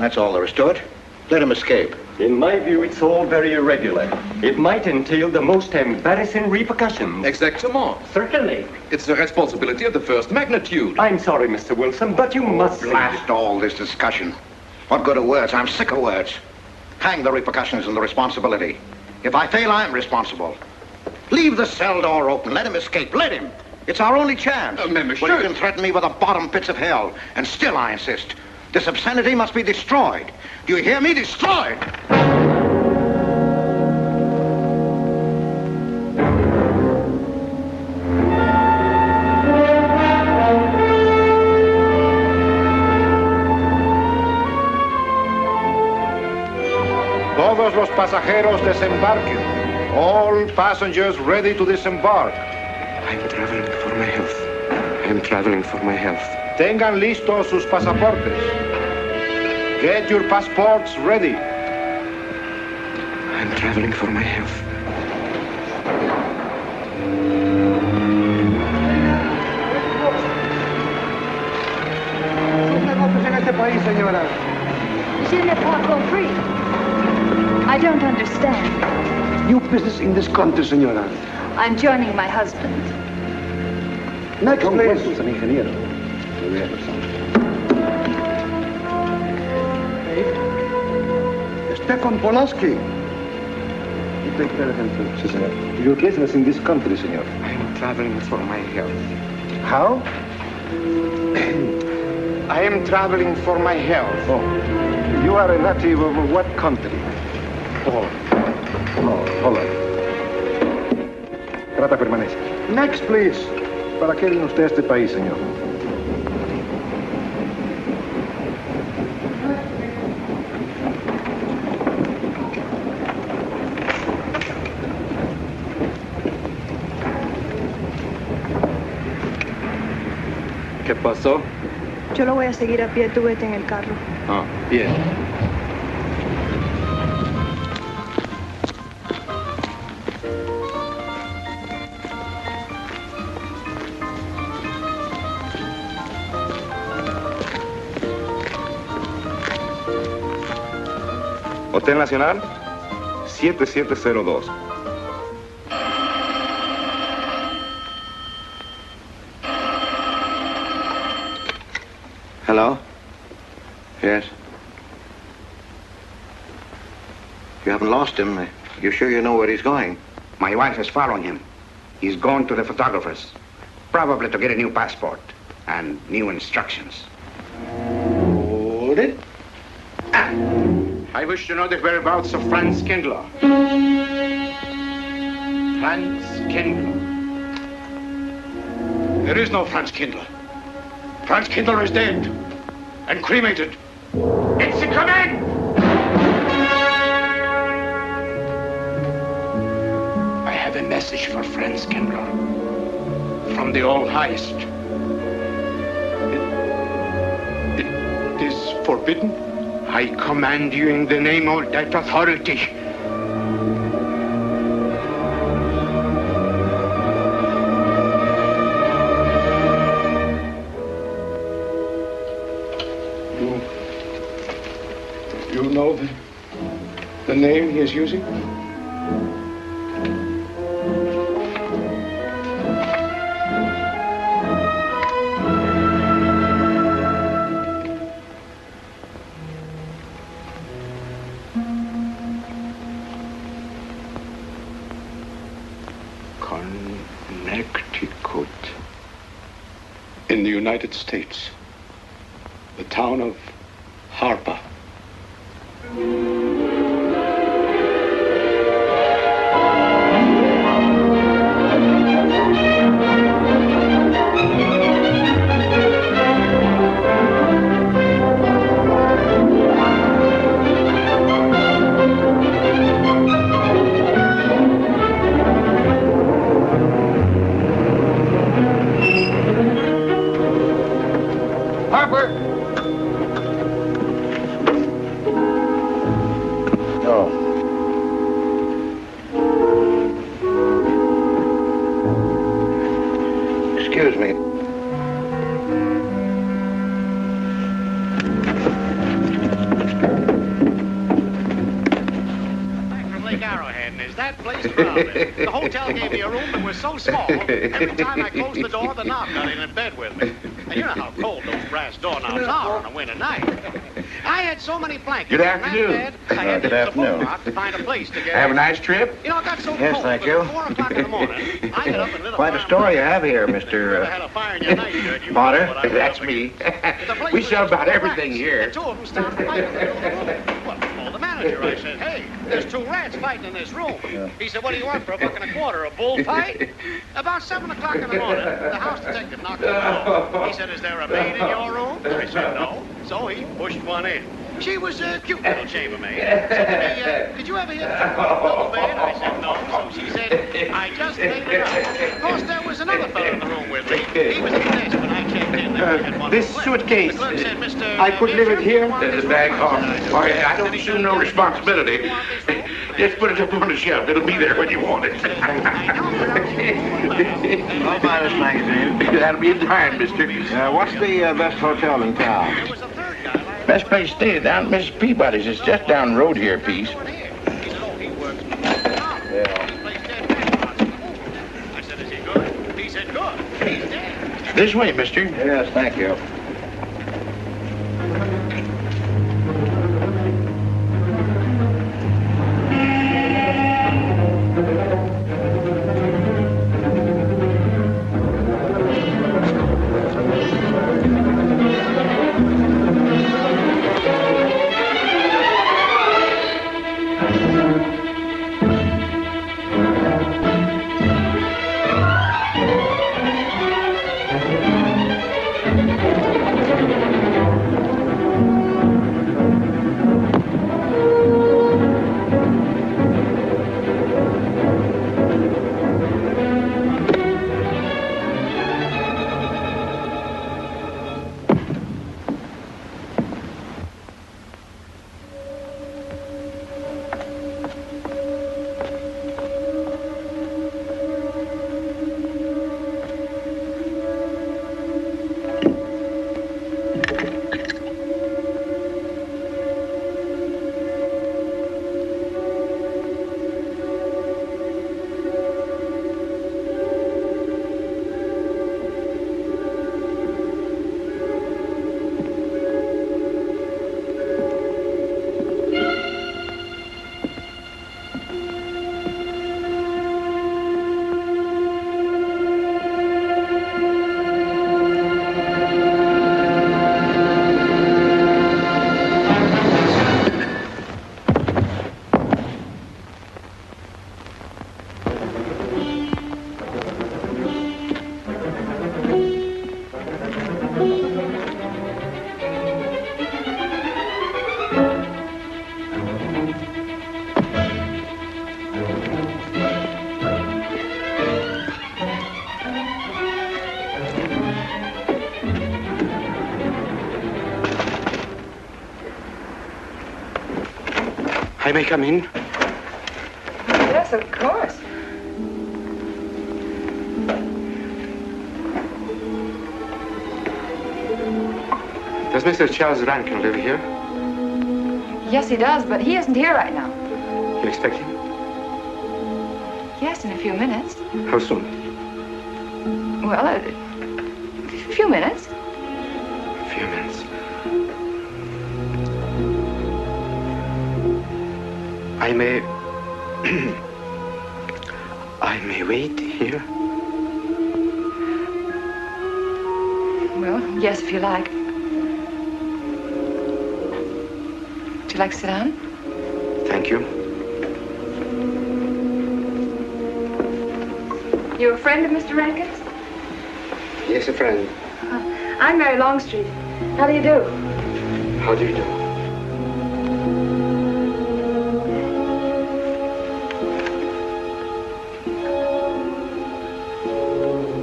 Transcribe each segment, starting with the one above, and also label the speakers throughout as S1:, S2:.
S1: That's all there is to it. Let him escape.
S2: In my view, it's all very irregular. It might entail the most embarrassing repercussions.
S3: Exactement.
S2: Certainly.
S3: It's a responsibility of the first magnitude.
S2: I'm sorry, Mr. Wilson, but you must
S1: Blast all this discussion. What good are words? I'm sick of words. Hang the repercussions and the responsibility. If I fail, I'm responsible. Leave the cell door open. Let him escape. Let him. It's our only chance.
S3: Monsieur.
S1: But you can threaten me with the bottom pits of hell, and still I insist. This obscenity must be destroyed. Do you hear me? Destroyed!
S4: Todos los pasajeros desembarquen. All passengers ready to disembark.
S5: I'm traveling for my health. I'm traveling for my health.
S4: Tengan listos sus pasaportes. Get your passports ready.
S5: I'm traveling for my health.
S6: Je n'ai pas compris. I don't understand.
S7: New business in this country, senora.
S6: I'm joining my husband.
S7: Next, please.
S4: An ingeniero.
S7: Stefan Polaski.
S4: You take care of him too, si, senor. Your business in this country, senor.
S5: I'm traveling for my health.
S4: How?
S5: I am traveling for my health.
S4: Oh. You are a native of what country? Oh, hold on. Trata permanece.
S7: Next, please.
S4: ¿Para qué vino usted a este país, señor?
S3: ¿Qué pasó?
S6: Yo lo voy a seguir a pie, tú vete en el carro.
S3: Ah, bien.
S8: Hotel Nacional, 7702.
S1: Hello? Yes? You haven't lost him. You sure you know where he's going?
S9: My wife is following him. He's going to the photographer's, probably to get a new passport and new instructions.
S7: Hold it.
S9: I wish to know the whereabouts of Franz Kindler. Franz Kindler.
S7: There is no Franz Kindler. Franz Kindler is dead and cremated.
S9: It's a command! I have a message for Franz Kindler from the All-Highest.
S7: It is forbidden?
S9: I command you in the name of that authority.
S7: You know the name he is using?
S9: Connecticut.
S7: In the United States. The town of Harper. Excuse me. The hotel gave me a room that was so small, every time I closed the door, the knob got in bed with me. And you know how cold those brass doorknobs are on a winter night. I had so many blankets.
S9: Good afternoon.
S7: In that bed, I had
S9: Good
S7: to use a
S9: afternoon.
S7: boat to find a place to get
S9: Have a
S7: in.
S9: nice trip?
S7: You know, it got so
S4: Yes,
S7: cold.
S4: thank
S7: but
S4: you.
S7: at 4 o'clock in the morning, I got up and lit a
S4: Quite a
S7: fire.
S4: story you have here,
S7: Never
S4: Mr.
S7: had a fire in your night shirt. You
S4: Potter.
S7: know what I was
S9: That's
S7: up
S9: me.
S7: against. The place
S9: We
S7: was
S9: sell
S7: just
S9: about
S7: full of
S9: everything
S7: rats,
S9: here.
S7: And 2 of them started fighting in the middle of the room. Well, I told the manager, I said, hey, there's 2 rats fighting in this room. He said, what do you want for $1.25? A bullfight? About 7 o'clock in the morning, the house detective knocked on the door. He said, is there a maid in your room? I said, no. So he pushed one in. She was a cute little chambermaid. Said to me, did you ever hear the double bed? I said, no. So she said, I just laid it out. Of course, there was another fellow in the room with me. He was at the desk when I checked in. There had one
S9: This
S7: left.
S9: suitcase,
S7: The clerk said, Mr.
S9: I could leave it here.
S7: There's
S9: The bag off. I don't assume no responsibility. Just put it up on the shelf. It'll be there when you want it.
S4: I'll buy this magazine.
S9: That'll be a dime, mister.
S4: What's the best hotel in town?
S7: There was a third guy.
S9: Best place to stay down at Mrs. Peabody's. It's just down the road here a piece.
S7: He said, oh, he works.
S4: Yeah.
S7: He plays dead men. I said, is he good? He said, good. He's dead.
S9: This way, mister.
S4: Yes, thank you.
S5: I may come in?
S6: Yes, of course.
S5: Does Mr. Charles Rankin live here?
S6: Yes, he does, but he isn't here right now.
S5: You expect him?
S6: Yes, in a few minutes.
S5: How soon?
S6: Well, a few minutes.
S5: A few minutes. I may... I may wait here?
S6: Well, yes, if you like. Would you like to sit down?
S5: Thank you.
S6: You a friend of Mr. Rankin's?
S5: Yes, a friend.
S6: I'm Mary Longstreet. How do you do?
S5: How do you do?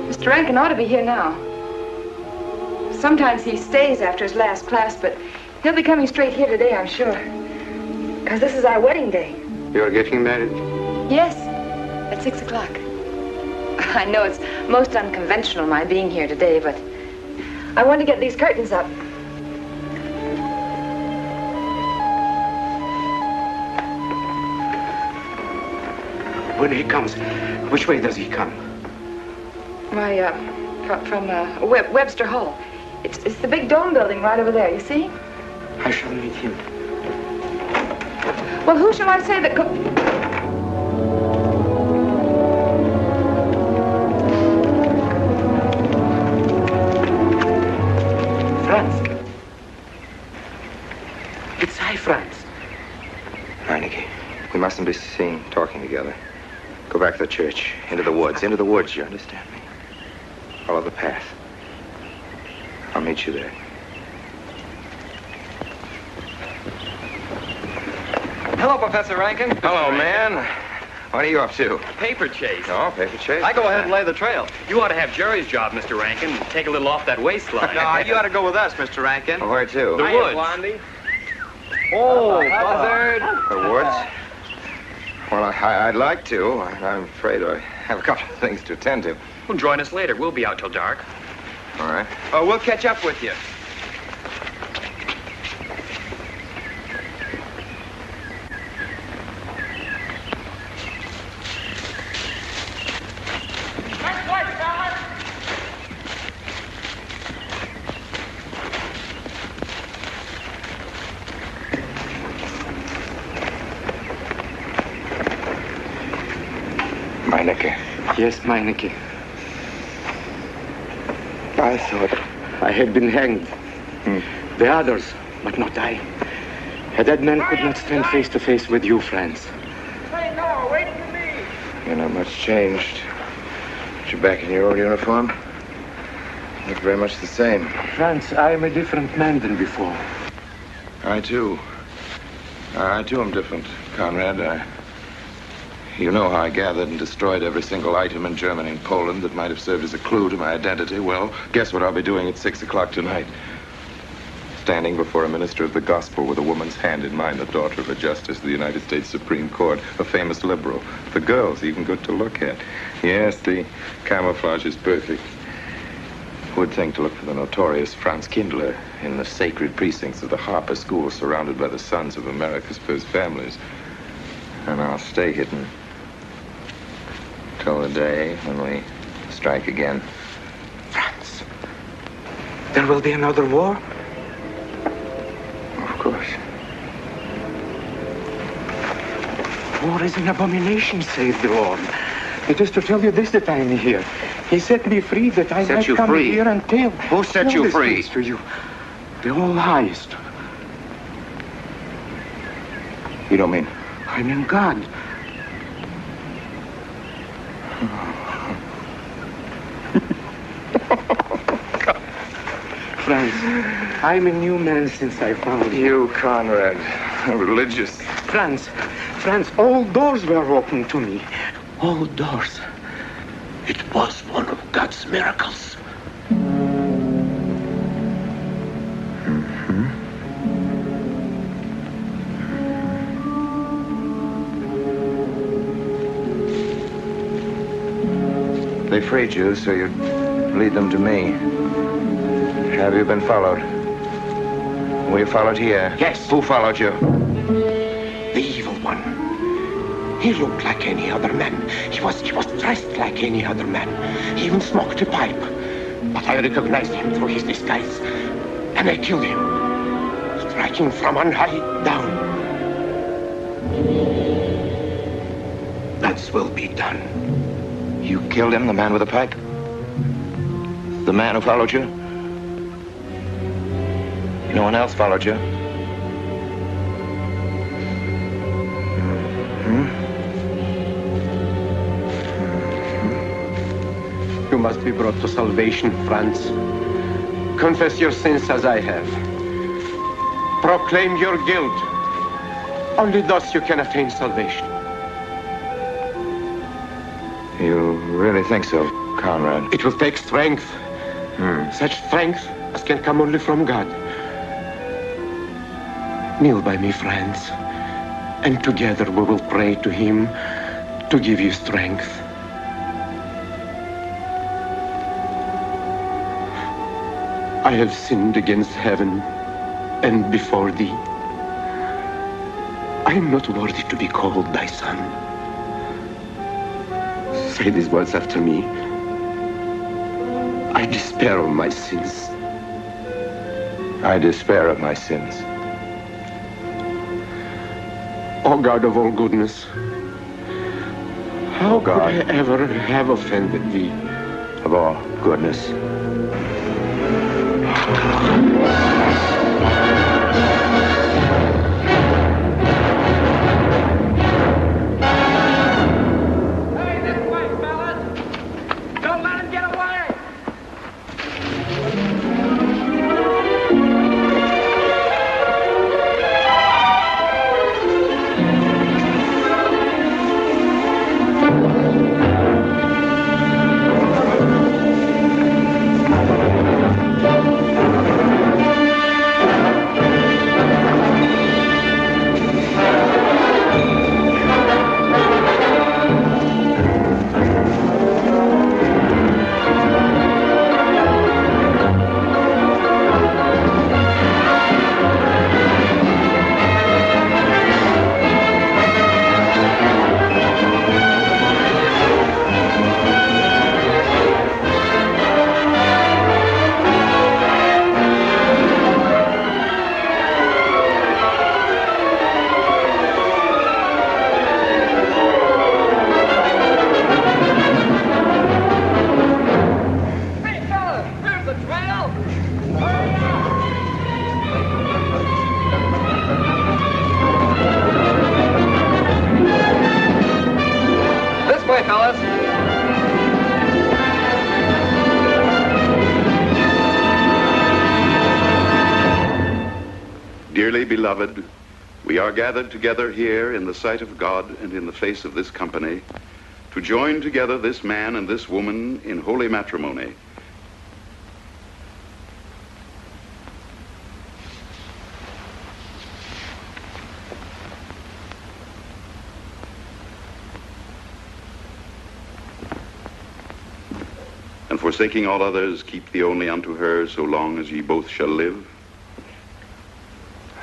S6: Mr. Rankin ought to be here now. Sometimes he stays after his last class, but he'll be coming straight here today, I'm sure. Because this is our wedding day.
S5: You're getting married?
S6: Yes, at 6 o'clock. I know it's most unconventional, my being here today, but I want to get these curtains up.
S9: When he comes, which way does he come?
S6: Why, from Webster Hall. It's the big dome building right over there, you see?
S9: I shall meet him.
S6: Well, who shall I say that
S9: Franz. It's I, Franz.
S8: Meineke, we mustn't be seen talking together. Go back to the church, into the woods, you understand me? Follow the path. I'll meet you there.
S2: Hello, Professor Rankin.
S8: Hello, man. What are you up to?
S2: Paper chase.
S8: Oh, paper chase?
S2: I go ahead and lay the trail. You ought to have Jerry's job, Mr. Rankin. Take a little off that waistline.
S10: No, you ought to go with us, Mr. Rankin.
S8: Well, where to?
S2: The woods.
S10: Blondie.
S2: Oh, buzzard.
S8: The woods? Well, I'd like to. I'm afraid I have a couple of things to attend to.
S2: Well, join us later. We'll be out till dark.
S8: All right.
S10: Oh, we'll catch up with you.
S8: Meineke.
S9: Yes, Meineke.
S8: I thought...
S9: I had been hanged. The others, but not I. A dead man could not stand face to face with you, Franz.
S7: Hey, no, wait for me.
S8: You're not much changed. But you're back in your old uniform. You look very much the same.
S9: Franz, I am a different man than before.
S8: I, too. I, too, am different, Conrad. You know how I gathered and destroyed every single item in Germany and Poland that might have served as a clue to my identity. Well, guess what I'll be doing at 6 o'clock tonight? Standing before a minister of the gospel with a woman's hand in mine, the daughter of a justice of the United States Supreme Court, a famous liberal. The girl's even good to look at. Yes, the camouflage is perfect. Who would think to look for the notorious Franz Kindler in the sacred precincts of the Harper School, surrounded by the sons of America's first families? And I'll stay hidden till the day when we strike again.
S9: Franz, there will be another war?
S8: Of course.
S9: War is an abomination, says the Lord. It is to tell you this that I am here. He set me free that I might come here and tell.
S8: Who set you free?
S9: To you, the all highest.
S8: You don't mean?
S9: I mean God. Franz, I'm a new man since I found you.
S8: You, Conrad, religious.
S9: Franz, all doors were open to me. All doors. It was one of God's miracles.
S8: They freed you, so you'd lead them to me. Have you been followed? Were you followed here?
S9: Yes.
S8: Who followed you?
S9: The evil one. He looked like any other man. He was dressed like any other man. He even smoked a pipe. But I recognized him through his disguise. And I killed him, striking from on high down. That will be done.
S8: You killed him, the man with the pipe? The man who followed you? No one else followed you?
S11: You must be brought to salvation, Franz. Confess your sins as I have. Proclaim your guilt. Only thus you can attain salvation.
S8: You really think so, Conrad?
S11: It will take strength. Such strength as can come only from God. Kneel by me, Franz, and together we will pray to him to give you strength. I have sinned against heaven and before thee. I am not worthy to be called thy son. say these words after me. I despair of my sins.
S8: I despair of my sins.
S11: O God of all goodness, how could I ever have offended thee?
S8: Of all goodness.
S12: Dearly beloved, we are gathered together here in the sight of God and in the face of this company to join together this man and this woman in holy matrimony. And forsaking all others, keep thee only unto her so long as ye both shall live.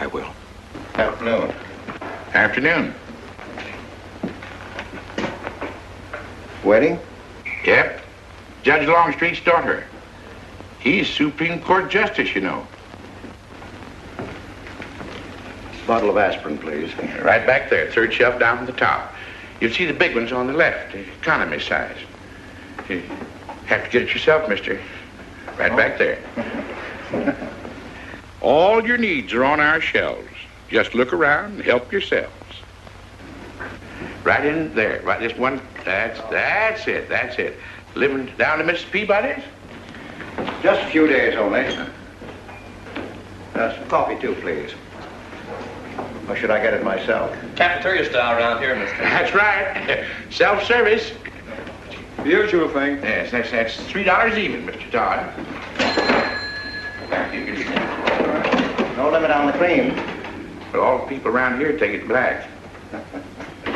S8: I will.
S1: Afternoon.
S13: Afternoon.
S1: Wedding?
S13: Yep. Judge Longstreet's daughter. He's Supreme Court Justice, you know.
S1: Bottle of aspirin, please.
S13: Right back there, third shelf down from the top. You'll see the big ones on the left, the economy size. You have to get it yourself, mister. Right back there. All your needs are on our shelves. Just look around and help yourselves. Right in there, right this one. That's it. Living down to Mrs. Peabody's?
S1: Just a few days only. Some coffee too, please. Or should I get it myself?
S10: Cafeteria style around here, mister.
S13: That's right. Self-service.
S1: Usual thing.
S13: Yes, that's $3 even, Mr. Todd.
S1: No limit on the cream.
S13: But all the people around here take it black.
S10: The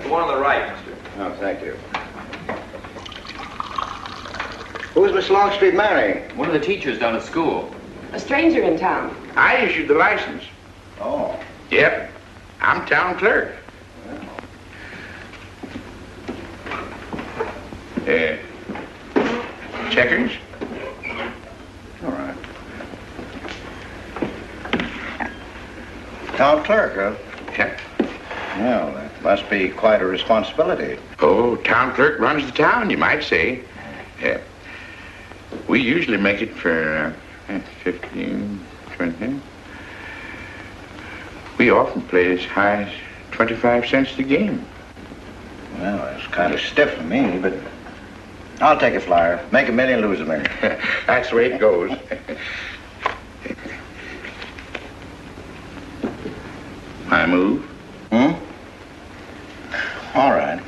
S10: one on the right, mister.
S1: Oh, thank you. Who's Miss Longstreet marrying?
S10: One of the teachers down at school.
S6: A stranger in town.
S13: I issued the license.
S1: Oh.
S13: Yep. I'm town clerk. Checkers?
S1: All right. Town clerk, huh?
S13: Yep.
S1: Well, that must be quite a responsibility.
S13: Oh, town clerk runs the town, you might say. We usually make it for 15, 20. We often play as high as 25 cents a game.
S1: Well, that's kind of stiff for me, but I'll take a flyer. Make $1 million, lose $1 million.
S13: That's the way it goes. I move.
S1: All right.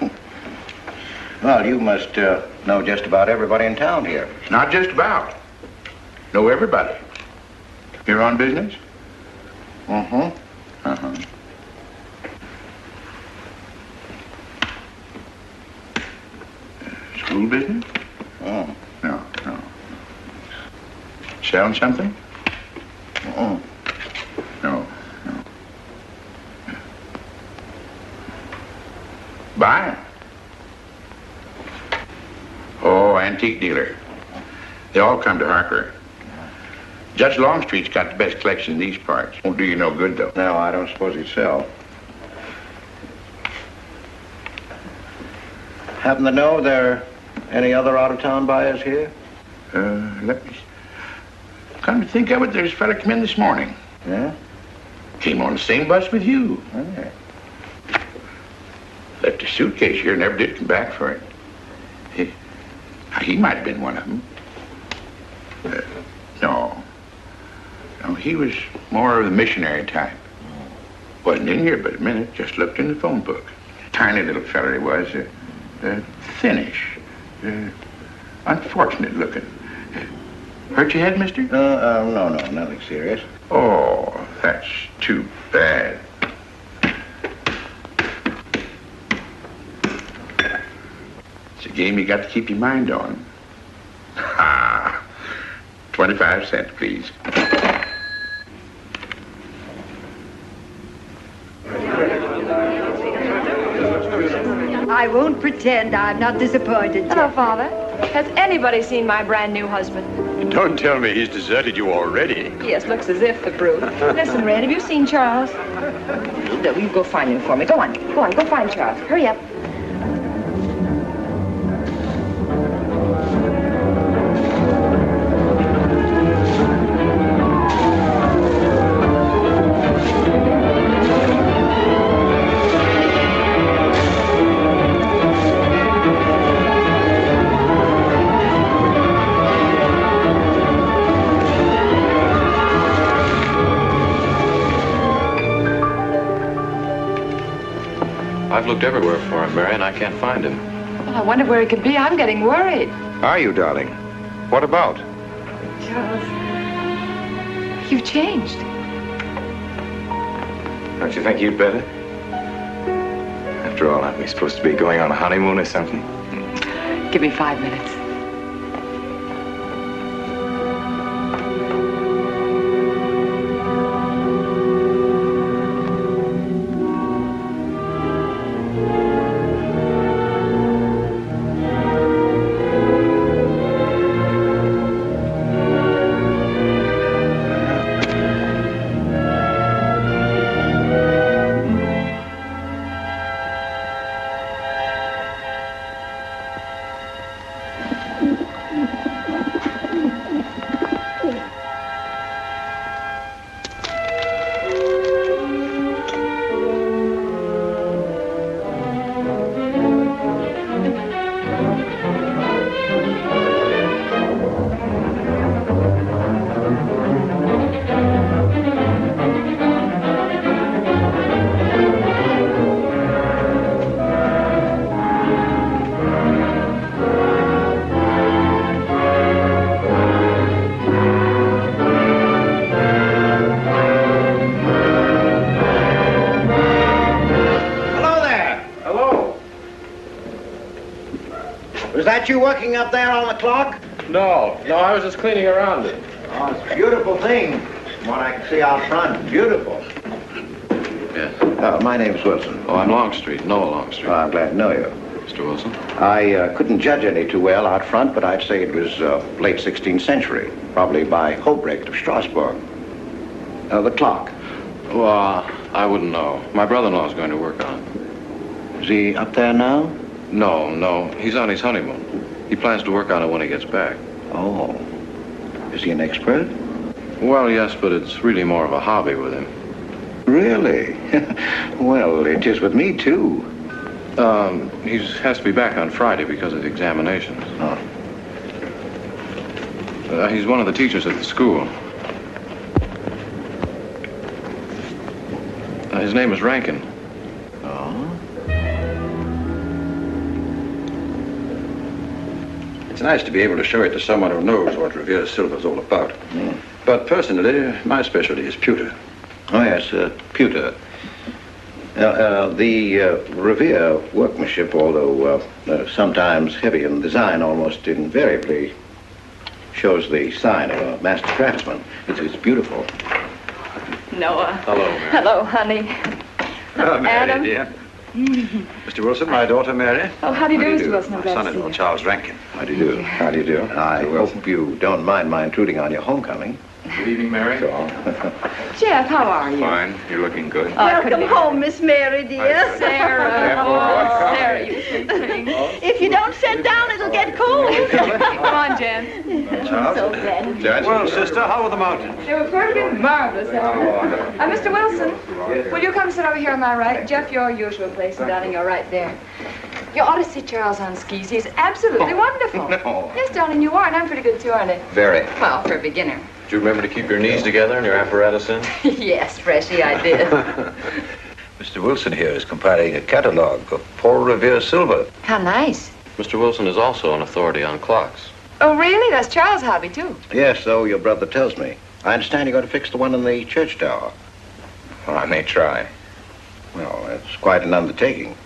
S1: Well, you must know just about everybody in town here.
S13: Not just about. Know everybody. You're on business?
S1: Mm-hmm.
S13: Uh-huh. School business?
S1: Oh.
S13: No. Selling something?
S1: Mm-mm.
S13: No. Buy 'em. Oh, antique dealer. They all come to Harker. Judge Longstreet's got the best collection in these parts. Won't do you no good, though.
S1: No, I don't suppose he'd sell. Happen to know there are any other out-of-town buyers here?
S13: Let me... Come to think of it, there's a fella come in this morning.
S1: Yeah?
S13: Came on the same bus with you.
S1: Okay.
S13: Left his suitcase here, never did come back for it. He might have been one of them. No. No, he was more of the missionary type. Wasn't in here but a minute, just looked in the phone book. Tiny little fella he was, thinnish, unfortunate looking. Hurt your head, mister?
S1: No, nothing serious.
S13: Oh, that's too bad. It's a game you got to keep your mind on. Ha! 25 cents, please.
S14: I won't pretend I'm not disappointed.
S6: Hello, Father. Has anybody seen my brand new husband?
S15: Don't tell me he's deserted you already.
S6: Yes, looks as if, the brute. Listen, Red, have you seen Charles? No, you go find him for me. Go on, go find Charles. Hurry up.
S10: I've looked everywhere for him, Mary, and I can't find him.
S6: Well, I wonder where he could be. I'm getting worried.
S8: Are you, darling? What about?
S6: Charles, you've changed.
S8: Don't you think you'd better? After all, aren't we supposed to be going on a honeymoon or something?
S6: Give me 5 minutes.
S1: Is that you working up there on the clock?
S10: No, I was just cleaning around it.
S1: Oh, it's a beautiful thing. From what I can see out front, beautiful.
S10: Yes.
S1: My name's Wilson.
S10: Oh, I'm Longstreet, Noah Longstreet.
S1: I'm glad to know you.
S10: Mr. Wilson?
S1: I couldn't judge any too well out front, but I'd say it was late 16th century, probably by Hobrecht of Strasbourg. The clock.
S10: Well, I wouldn't know. My brother-in-law's going to work on it.
S1: Is he up there now?
S10: No. He's on his honeymoon. He plans to work on it when he gets back.
S1: Oh. Is he an expert?
S10: Well, yes, but it's really more of a hobby with him.
S1: Really? Well, it is with me, too.
S10: He has to be back on Friday because of the examinations.
S1: Oh.
S10: He's one of the teachers at the school. His name is Rankin.
S1: Oh?
S16: It's nice to be able to show it to someone who knows what Revere silver's all about. Mm. But personally, my specialty is pewter.
S1: Oh, yes, pewter. The Revere workmanship, although sometimes heavy in design, almost invariably shows the sign of a master craftsman. It's beautiful.
S6: Noah.
S10: Hello, Mary.
S6: Hello, honey.
S16: Mary,
S6: Adam.
S16: dear. Mr. Wilson, my daughter Mary.
S6: Oh, how do you do, Mr. Wilson? I'm
S16: My
S6: glad to see
S16: son-in-law,
S6: you.
S16: Charles Rankin.
S17: How do you do? How do you do? I hope you don't mind my intruding on your homecoming.
S3: Good evening, Mary.
S6: Jeff, how are you?
S8: Fine. You're looking good.
S14: Welcome home, Miss Mary, dear.
S6: Sarah. Oh, Sarah, you sweet thing.
S14: If you don't sit down, it'll get cold.
S6: Come on, Jen.
S16: Charles.
S14: So glad.
S16: Well, sister, how were the mountains?
S6: They were perfectly marvelous. Mr. Wilson, will you come sit over here on my right? Jeff, your usual place, and darling, you're right there. You ought to see Charles on skis. He's absolutely wonderful.
S17: No.
S6: Yes, darling, you are, and I'm pretty good too, aren't I?
S17: Very.
S6: Well, for a beginner.
S10: Do you remember to keep your knees together and your apparatus in?
S6: Yes, Freshy, I did.
S16: Mr. Wilson here is compiling a catalogue of Paul Revere silver.
S6: How nice.
S10: Mr. Wilson is also an authority on clocks.
S6: Oh, really? That's Charles' hobby, too.
S17: Yes, so your brother tells me. I understand you're going to fix the one in the church tower.
S8: Well, I may try.
S17: Well, that's quite an undertaking.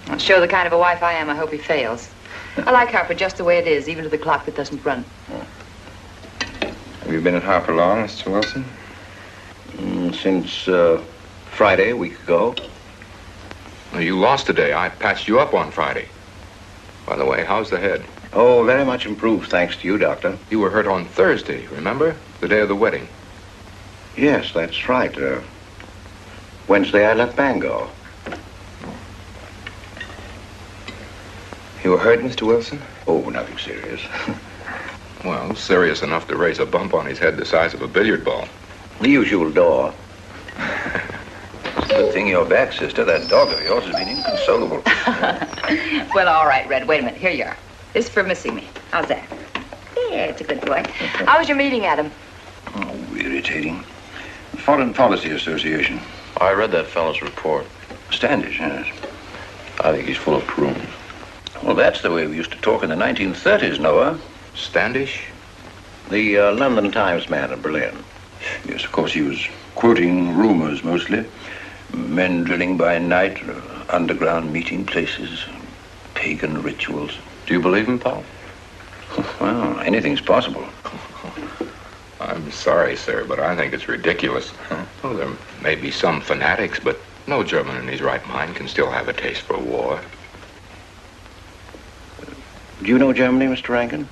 S6: I'll show the kind of a wife I am. I hope he fails. I like Harper just the way it is, even to the clock that doesn't run.
S8: Have you been at Harper long, Mr. Wilson?
S17: Since Friday, a week ago.
S3: Well, you lost today. I patched you up on Friday. By the way, how's the head?
S17: Oh, very much improved, thanks to you, Doctor.
S3: You were hurt on Thursday, remember? The day of the wedding.
S17: Yes, that's right. Wednesday, I left Bangor.
S8: You were hurt, Mr. Wilson?
S17: Oh, nothing serious.
S3: Well, serious enough to raise a bump on his head the size of a billiard ball.
S17: The usual door.
S16: Good thing you're back, sister. That dog of yours has been inconsolable.
S6: Well, all right, Red. Wait a minute. Here you are. This is for missing me. How's that? Yeah, it's a good boy. How was your meeting, Adam?
S16: Oh, irritating. Foreign Policy Association.
S10: I read that fellow's report.
S16: Standish, yes.
S10: I think he's full of prunes.
S16: Well, that's the way we used to talk in the 1930s, Noah.
S3: Standish?
S17: The London Times man in Berlin.
S16: Yes, of course, he was quoting rumors mostly. Men drilling by night, underground meeting places, pagan rituals.
S10: Do you believe him, Paul?
S16: Well, anything's possible.
S3: I'm sorry, sir, but I think it's ridiculous. Oh, there may be some fanatics, but no German in his right mind can still have a taste for war.
S17: Do you know Germany, Mr. Rankin?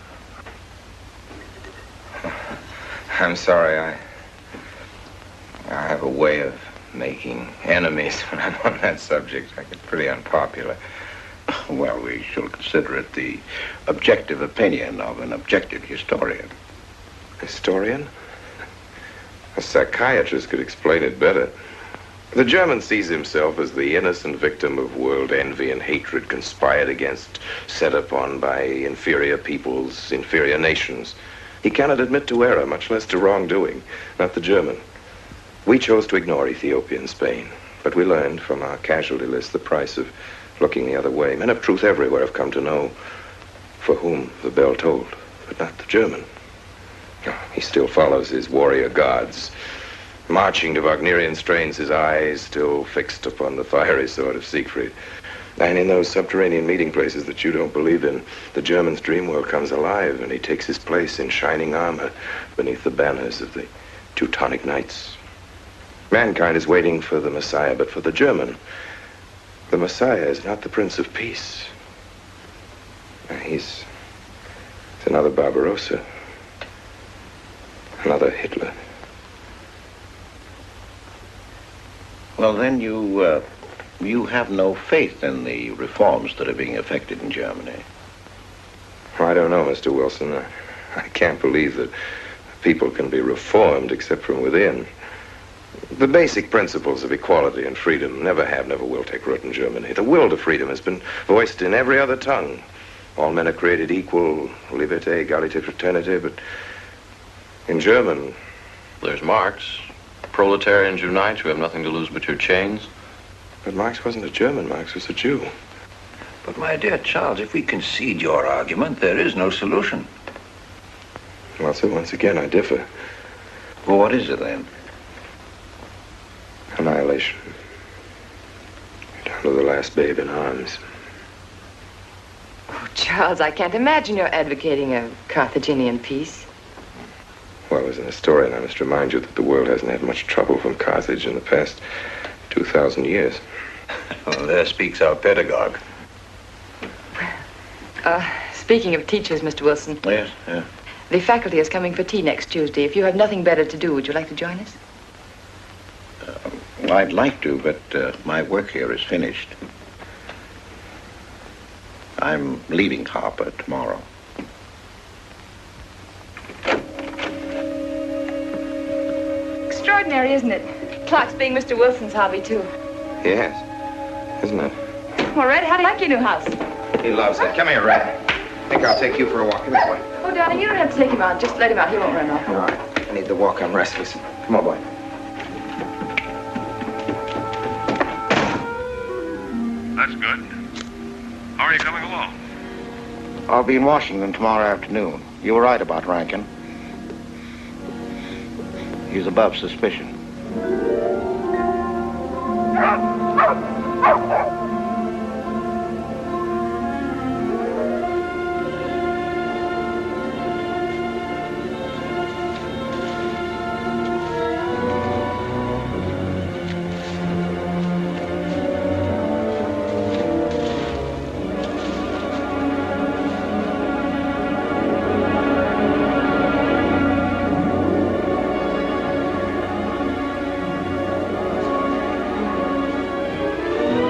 S8: I'm sorry, I have a way of making enemies when I'm on that subject. I get pretty unpopular.
S17: Well, we shall consider it the objective opinion of an objective historian.
S8: Historian? A psychiatrist could explain it better. The German sees himself as the innocent victim of world envy and hatred conspired against, set upon by inferior peoples, inferior nations. He cannot admit to error, much less to wrongdoing. Not the German. We chose to ignore Ethiopia and Spain, but we learned from our casualty list the price of looking the other way. Men of truth everywhere have come to know for whom the bell tolled, but not the German. He still follows his warrior gods, marching to Wagnerian strains, his eyes still fixed upon the fiery sword of Siegfried. And in those subterranean meeting places that you don't believe in, the German's dream world comes alive, and he takes his place in shining armor beneath the banners of the Teutonic Knights. Mankind is waiting for the Messiah, but for the German, the Messiah is not the Prince of Peace. He's another Barbarossa, another Hitler.
S17: Well, then you have no faith in the reforms that are being effected in Germany.
S8: I don't know, Mr. Wilson. I can't believe that people can be reformed except from within. The basic principles of equality and freedom never have, never will take root in Germany. The will to freedom has been voiced in every other tongue. All men are created equal, liberté, égalité, fraternité, but in German...
S10: There's Marx. Proletarians unite, you have nothing to lose but your chains.
S8: But Marx wasn't a German, Marx was a Jew.
S16: But my dear Charles, if we concede your argument, there is no solution.
S8: Well, sir, once again, I differ.
S17: Well, what is it then?
S8: Annihilation. Down to the last babe in arms.
S6: Oh, Charles, I can't imagine you're advocating a Carthaginian peace.
S8: Well, as an historian, I must remind you that the world hasn't had much trouble from Carthage in the past 2,000 years.
S16: Well, there speaks our pedagogue.
S6: Speaking of teachers, Mr. Wilson.
S17: Yes, yeah.
S6: The faculty is coming for tea next Tuesday. If you have nothing better to do, would you like to join us?
S17: Well, I'd like to, but my work here is finished. I'm leaving Harper tomorrow.
S6: Extraordinary, isn't it? Clocks being Mr. Wilson's hobby, too.
S18: Yes, isn't it?
S6: Well, Red, how do you like your new house?
S18: He loves it. Come here, Red. I think I'll take you for a walk. Come here, boy.
S6: Oh, darling, you don't have to take him out. Just let him out. He won't run off.
S18: All right. I need the walk. I'm restless. Come on, boy.
S19: That's good. How are you coming along?
S17: I'll be in Washington tomorrow afternoon. You were right about Rankin. He's above suspicion.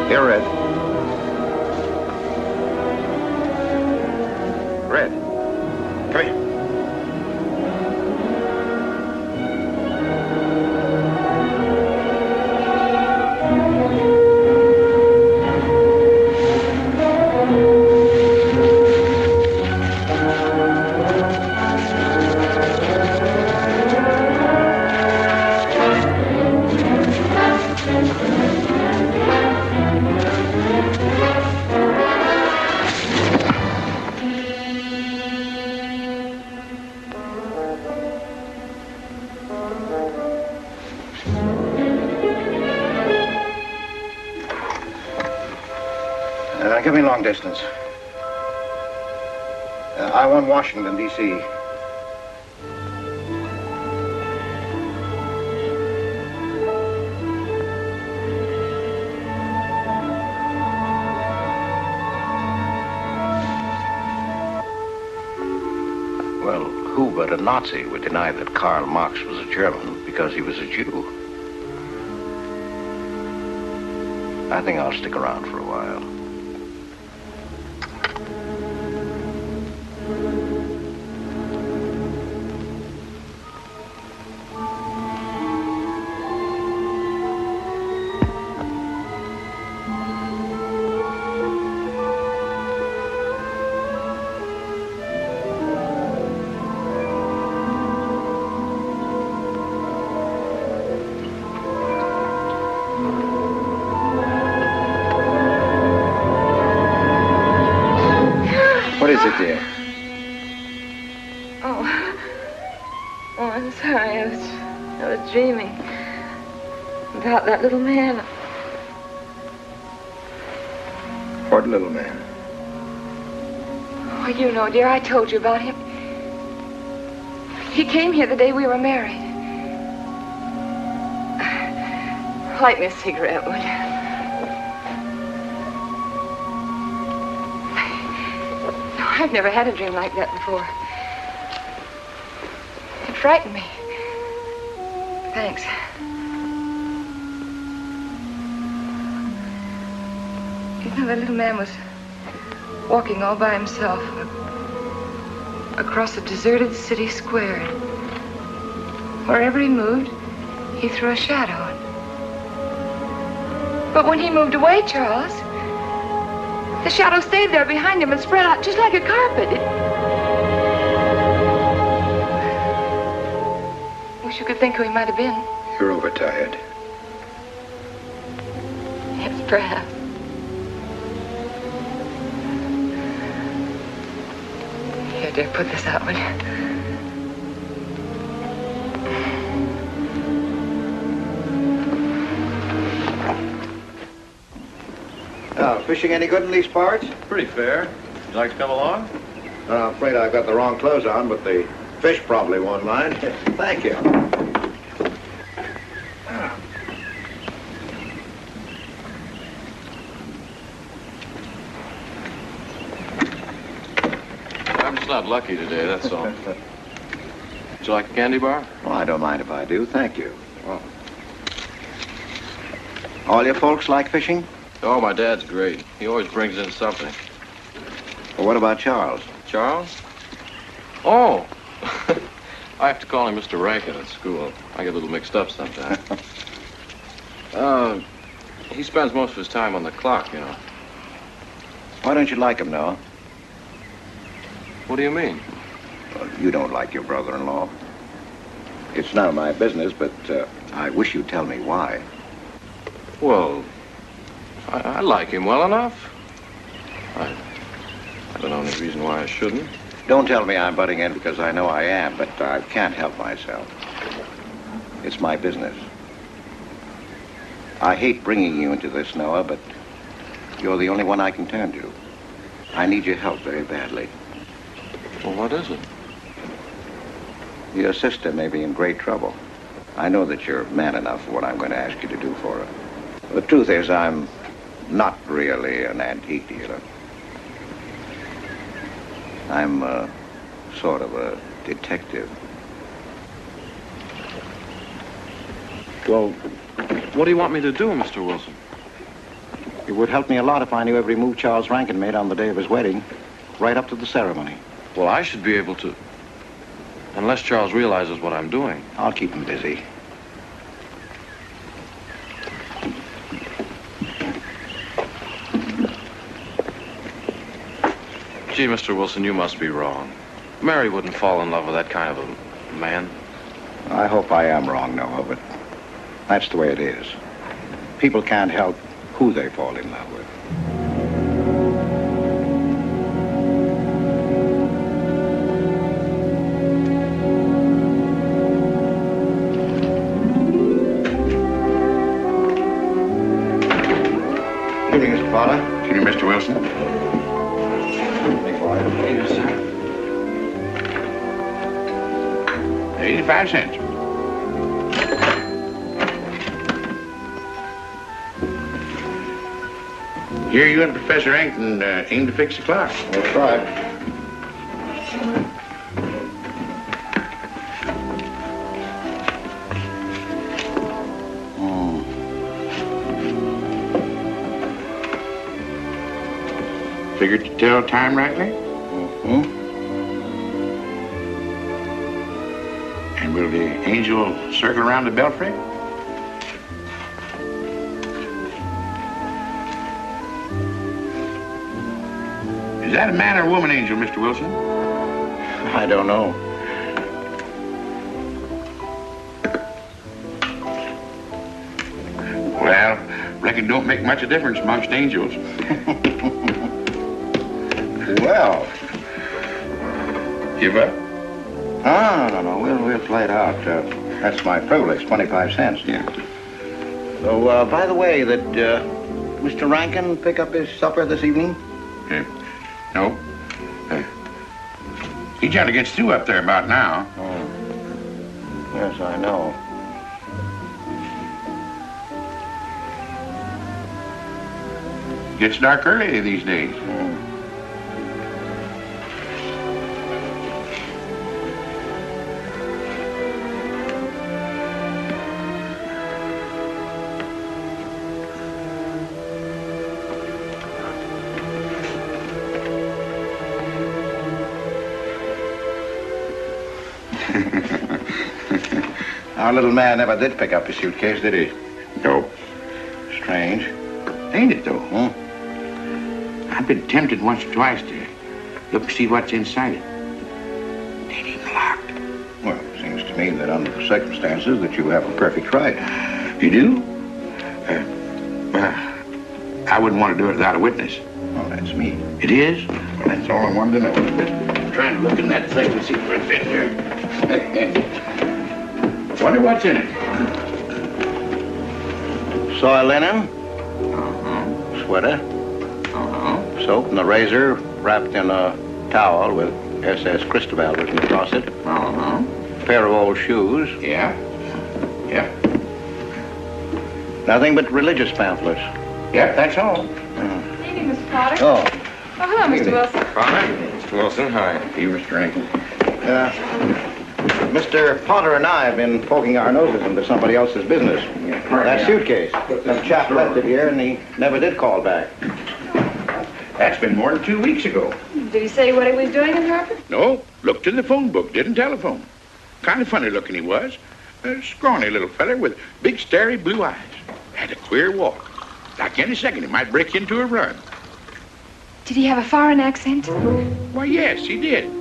S18: Here, Red. Red. Come here.
S1: Give me long distance. I want Washington, D.C.
S17: Well, who but a Nazi would deny that Karl Marx was a German because he was a Jew? I think I'll stick around for a while.
S1: What is it, dear?
S6: Oh, I'm sorry. I was dreaming about that little man.
S1: What little man?
S6: Oh, you know, dear, I told you about him. He came here the day we were married. Light me a cigarette, would you? I've never had a dream like that before. It frightened me. Thanks. You know, the little man was walking all by himself across a deserted city square. Wherever he moved, he threw a shadow. But when he moved away, Charles, the shadow stayed there behind him and spread out just like a carpet. Wish you could think who he might have been.
S18: You're overtired.
S6: Yes, perhaps. Here, dear, put this out, will you?
S1: Now, fishing any good in these parts?
S10: Pretty fair. You'd like to come along?
S1: I'm afraid I've got the wrong clothes on, but the fish probably won't mind. Thank you.
S10: I'm just not lucky today, that's all. Would you like a candy bar?
S17: Oh, I don't mind if I do, thank you. Oh. All your folks like fishing?
S10: Oh, my dad's great. He always brings in something.
S17: Well, what about Charles?
S10: Charles? Oh! I have to call him Mr. Rankin at school. I get a little mixed up sometimes. He spends most of his time on the clock, you know.
S17: Why don't you like him, Noah?
S10: What do you mean?
S17: Well, you don't like your brother-in-law. It's none of my business, but I wish you'd tell me why.
S10: Well, I like him well enough. I don't know any reason why I shouldn't.
S17: Don't tell me I'm butting in because I know I am, but I can't help myself. It's my business. I hate bringing you into this, Noah, but you're the only one I can turn to. I need your help very badly.
S10: Well, what is it?
S17: Your sister may be in great trouble. I know that you're man enough for what I'm going to ask you to do for her. The truth is, I'm not really an antique dealer. I'm sort of a detective.
S10: Well, what do you want me to do, Mr. Wilson?
S17: It would help me a lot if I knew every move Charles Rankin made on the day of his wedding, right up to the ceremony.
S10: Well, I should be able to. Unless Charles realizes what I'm doing.
S17: I'll keep him busy.
S10: Gee, Mr. Wilson, you must be wrong. Mary wouldn't fall in love with that kind of a man.
S17: I hope I am wrong, Noah, but that's the way it is. People can't help who they fall in love with. Good evening, Mr. Fowler.
S13: Good evening, Mr. Wilson. 85 cents. Here you and Professor Ankton aim to fix the clock.
S17: That's right.
S13: Figured to tell time rightly?
S17: Mm-hmm.
S13: And will the angel circle around the belfry? Is that a man or a woman angel, Mr. Wilson?
S17: I don't know.
S13: Well, reckon don't make much of a difference amongst angels.
S17: Well.
S13: Give up?
S17: No. We'll play it out. That's my privilege, 25 cents.
S13: Yeah.
S17: So, by the way, did Mr. Rankin pick up his supper this evening?
S13: No. He trying to get through up there about now.
S17: Oh. Yes, I know.
S13: Gets dark early these days.
S17: Our little man never did pick up his suitcase, did he?
S13: No.
S17: Strange.
S13: Ain't it, though? I've been tempted once or twice to look and see what's inside it. Ain't even locked.
S17: Well, it seems to me that under the circumstances that you have a perfect right.
S13: You do? I wouldn't want to do it without a witness.
S17: Well, that's me.
S13: It is? Well, that's all I wanted to know. I'm trying to look in that thing and see where it fits here. Wonder what's in it.
S17: Soy linen. Sweater. Soap and a razor wrapped in a towel with SS Cristobal written across it. Pair of old shoes.
S13: Yeah.
S17: Nothing but religious pamphlets.
S13: Yep, that's all.
S6: Good evening, Mr. Potter.
S17: Oh.
S6: Oh, hello, Mr. Wilson.
S13: Fine.
S3: Mr. Wilson. Hi.
S13: You, Mr. Rankin.
S17: Mr. Potter and I have been poking our noses into somebody else's business. That suitcase. Some chap left it here, and he never did call back.
S13: That's been more than 2 weeks ago.
S6: Did he say what he was doing in Harper?
S13: No, looked in the phone book, didn't telephone. Kind of funny looking he was. A scrawny little feller with big, starry blue eyes. Had a queer walk. Like any second, he might break into a run.
S6: Did he have a foreign accent?
S13: Why, yes, he did.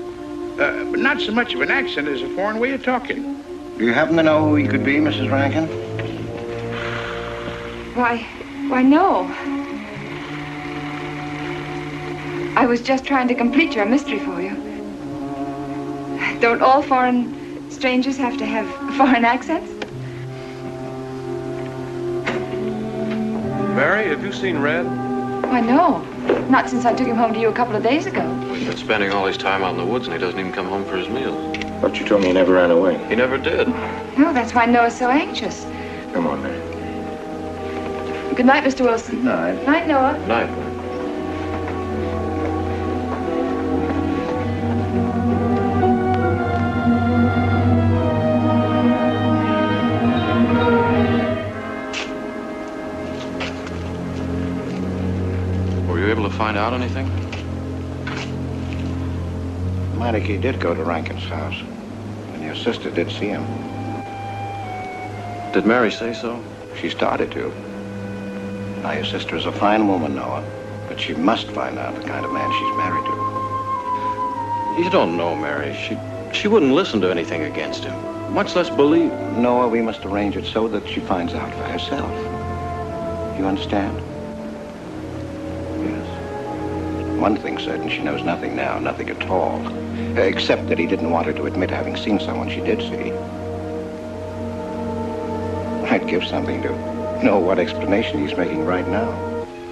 S13: But not so much of an accent as a foreign way of talking.
S17: Do you happen to know who he could be, Mrs. Rankin?
S6: Why, no. I was just trying to complete your mystery for you. Don't all foreign strangers have to have foreign accents?
S10: Mary, have you seen Red?
S6: Why, no. Not since I took him home to you a couple of days ago.
S10: We've been spending all his time out in the woods, and he doesn't even come home for his meals.
S8: But you told me he never ran away.
S10: He never did.
S6: No, that's why Noah's so anxious.
S8: Come on, Mary.
S6: Good night, Mr. Wilson.
S17: Good night.
S6: Night, Noah.
S10: Night. Were you able to find out anything?
S17: Meineke did go to Rankin's house, and your sister did see him.
S10: Did Mary say so?
S17: She started to. Now, your sister is a fine woman, Noah, but she must find out the kind of man she's married to.
S10: You don't know, Mary. She wouldn't listen to anything against him, much less believe.
S17: Noah, we must arrange it so that she finds out for herself. You understand? Yes. One thing's certain, she knows nothing now, nothing at all. Except that he didn't want her to admit having seen someone she did see. I'd give something to know what explanation he's making right now.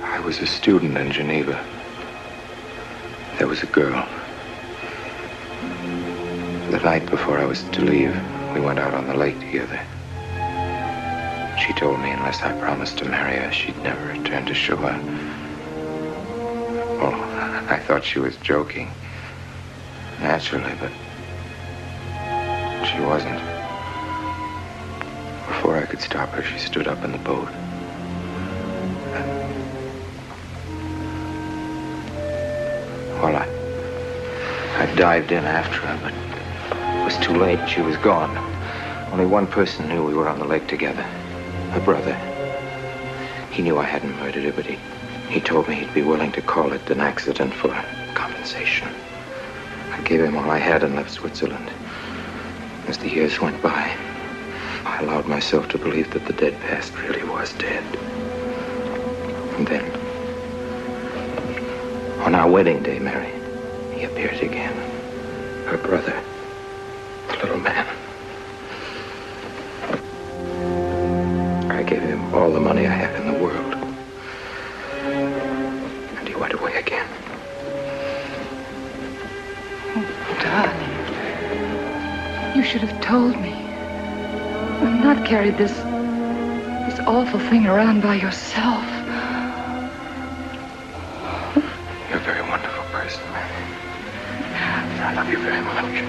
S8: I was a student in Geneva. There was a girl. The night before I was to leave, we went out on the lake together. She told me unless I promised to marry her, she'd never return to shore. Well, I thought she was joking. Naturally, but she wasn't. Before I could stop her, she stood up in the boat. Well, I dived in after her, but it was too late. She was gone. Only one person knew we were on the lake together. Her brother. He knew I hadn't murdered her, but he told me he'd be willing to call it an accident for compensation. I gave him all I had and left Switzerland. As the years went by, I allowed myself to believe that the dead past really was dead. And then, on our wedding day, Mary, he appeared again. Her brother, the little man. I gave him all the money I had in the world. And he went away again.
S6: Darling, you should have told me. And not carried this awful thing around by yourself.
S8: You're a very wonderful person, Mary. I love you very much.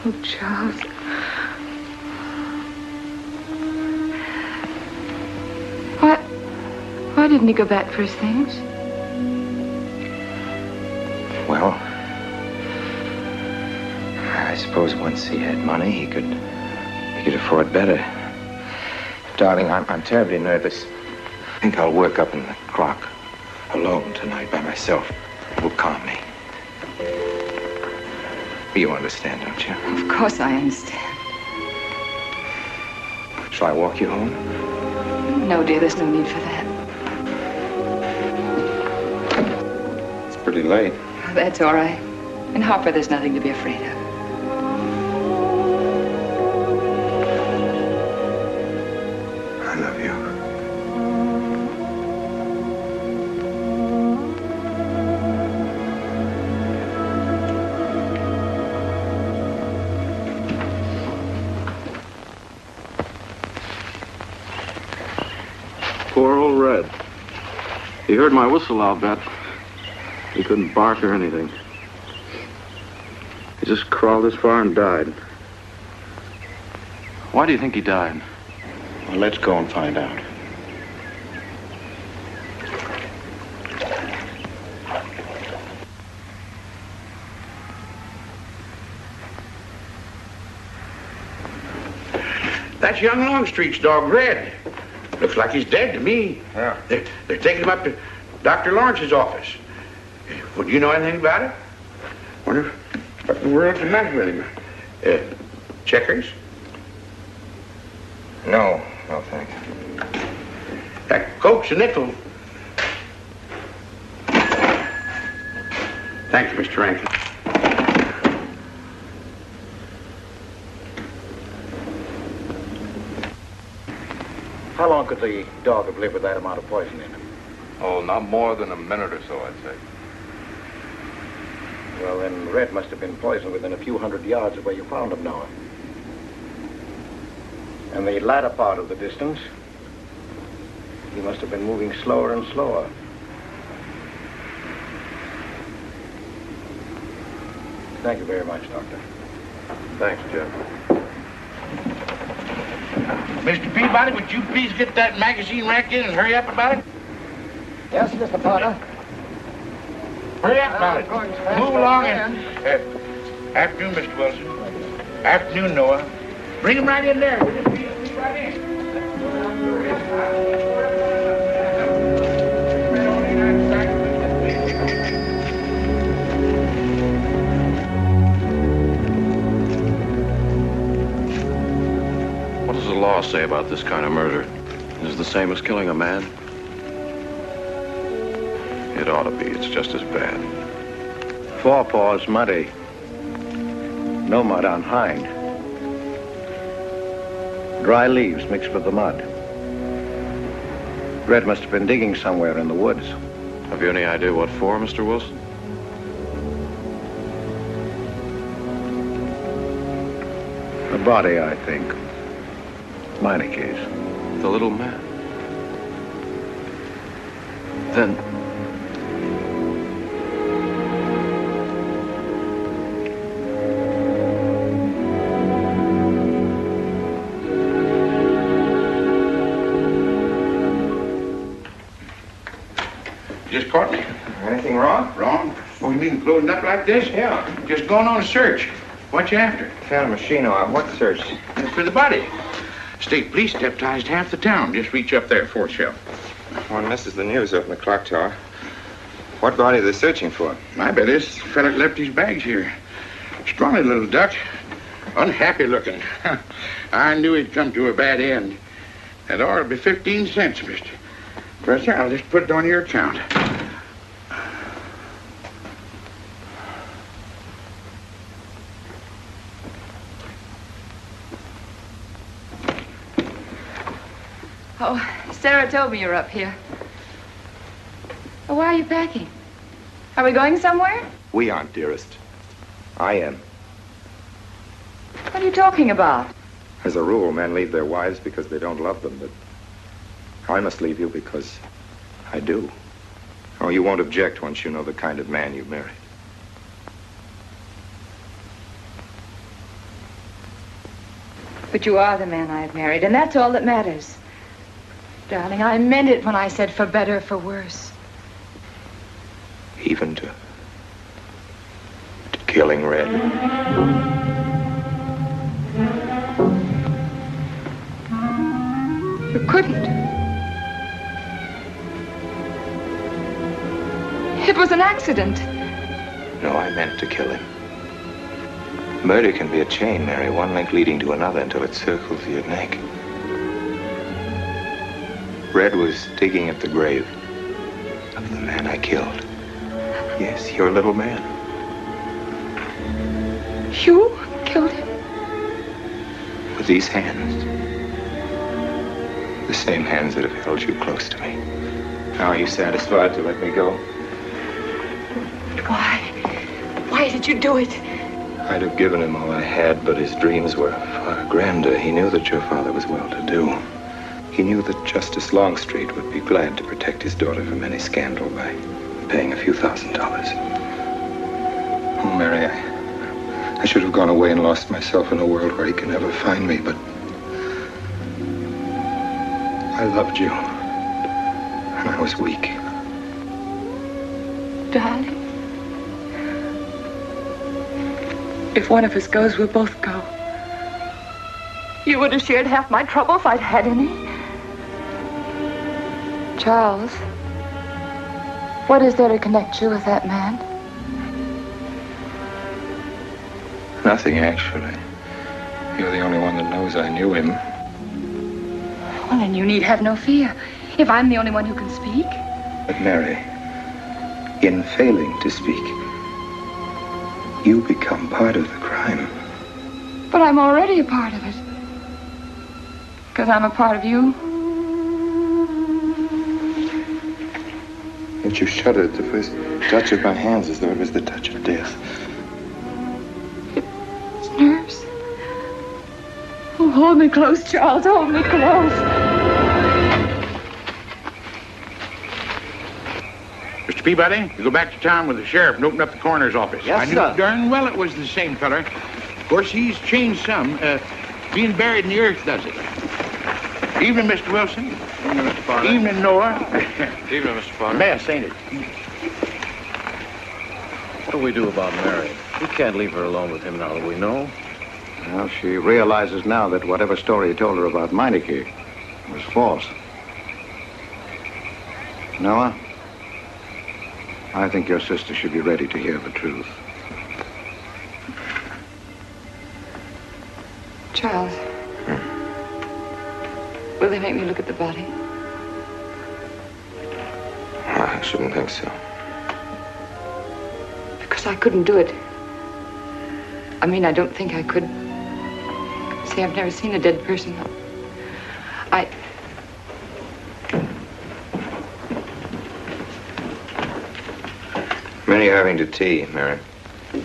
S6: Oh, Charles. Why didn't he go back for his things?
S8: Well, I suppose once he had money, he could afford better. Darling, I'm terribly nervous. I think I'll work up in the clock alone tonight by myself. It will calm me. You understand, don't you?
S6: Of course I understand.
S8: Shall I walk you home?
S6: No, dear, there's no need for that.
S8: It's pretty late.
S6: That's all right. In Harper, there's nothing to be afraid of.
S8: I love you.
S10: Poor old Red. He heard my whistle, I'll bet. He couldn't bark or anything. He just crawled this far and died. Why do you think he died?
S17: Well, let's go and find out.
S13: That's young Longstreet's dog, Red. Looks like he's dead to me.
S18: Yeah.
S13: They're taking him up to Dr. Lawrence's office. Would you know anything about it? Wonder what in the world's the matter with him? Checkers?
S18: No, thanks.
S13: That Coke's a nickel. Thanks, Mr. Rankin.
S17: How long could the dog have lived with that amount of poison in him?
S10: Oh, not more than a minute or so, I'd say.
S17: Well, then Red must have been poisoned within a few hundred yards of where you found him, Noah. And the latter part of the distance, he must have been moving slower and slower. Thank you very much, Doctor.
S10: Thanks, Jeff.
S13: Mr. Peabody, would you please get that magazine rack in and hurry up about it?
S1: Yes, Mr. Potter.
S13: Hurry up about it. Move along and... afternoon, Mr. Wilson. Afternoon, Noah. Bring him right in there. Will you please? Right in.
S10: What does the law say about this kind of murder? Is it the same as killing a man? It ought to be. It's just as bad.
S17: Forepaws muddy. No mud on hind. Dry leaves mixed with the mud. Red must have been digging somewhere in the woods.
S10: Have you any idea what for, Mr. Wilson?
S17: A body, I think. Minor case.
S10: The little man. Then...
S13: Just caught me.
S18: Anything wrong?
S13: Wrong? Oh, you mean loading up like this?
S18: Yeah.
S13: Just going on a search. What you after?
S18: Found a machine on what search?
S13: For the body. State police deputized half the town. Just reach up there, fourth shelf.
S18: One misses the news up in the clock tower. What body are they searching for?
S13: I bet this fella left his bags here. Scrawny little duck. Unhappy looking. I knew he'd come to a bad end. That ought to be 15 cents, mister. Professor, I'll just put it on your account.
S6: Oh, Sarah told me you're up here. Oh, why are you packing? Are we going somewhere?
S18: We aren't, dearest. I am.
S6: What are you talking about?
S18: As a rule, men leave their wives because they don't love them, but I must leave you because I do. Oh, you won't object once you know the kind of man you've married.
S6: But you are the man I've married, and that's all that matters. Darling, I meant it when I said for better, for worse.
S18: Even to killing Red.
S6: You couldn't. It was an accident.
S18: No, I meant to kill him. Murder can be a chain, Mary, one link leading to another until it circles your neck. Red was digging at the grave of the man I killed. Yes, your little man.
S6: You killed him?
S18: With these hands. The same hands that have held you close to me. Now, are you satisfied to let me go?
S6: Why? Why did you do it?
S18: I'd have given him all I had, but his dreams were far grander. He knew that your father was well-to-do. He knew that Justice Longstreet would be glad to protect his daughter from any scandal by paying a few $1,000s. Oh, Mary, I should have gone away and lost myself in a world where he can never find me, but I loved you, and I was weak.
S6: Darling, if one of us goes, we'll both go. You would have shared half my trouble if I'd had any. Charles, what is there to connect you with that man?
S18: Nothing, actually. You're the only one that knows I knew him.
S6: Well, then you need have no fear. If I'm the only one who can speak.
S18: But Mary, in failing to speak, you become part of the crime.
S6: But I'm already a part of it. Because I'm a part of you.
S18: Yet you shuddered at the first touch of my hands as though it was the touch of death.
S6: It's nerves. Oh, hold me close, Charles. Hold me close.
S13: Mr. Peabody, you go back to town with the sheriff and open up the coroner's office.
S17: Yes,
S13: I knew
S17: sir.
S13: darn well it was the same feller. Of course, he's changed some. Being buried in the earth does it. Evening, Mr. Wilson.
S10: Evening, Mr. Potter.
S13: Evening, Noah.
S10: Evening, Mr. Potter.
S13: Mess, ain't it?
S10: What do we do about Mary? We can't leave her alone with him now that we know.
S17: Well, she realizes now that whatever story he told her about Meineke was false. Noah, I think your sister should be ready to hear the truth.
S6: Charles. Will they make me look at the body?
S18: I shouldn't think so.
S6: Because I couldn't do it. I mean, I don't think I could. See, I've never seen a dead person.
S18: Many are having to tea, Mary.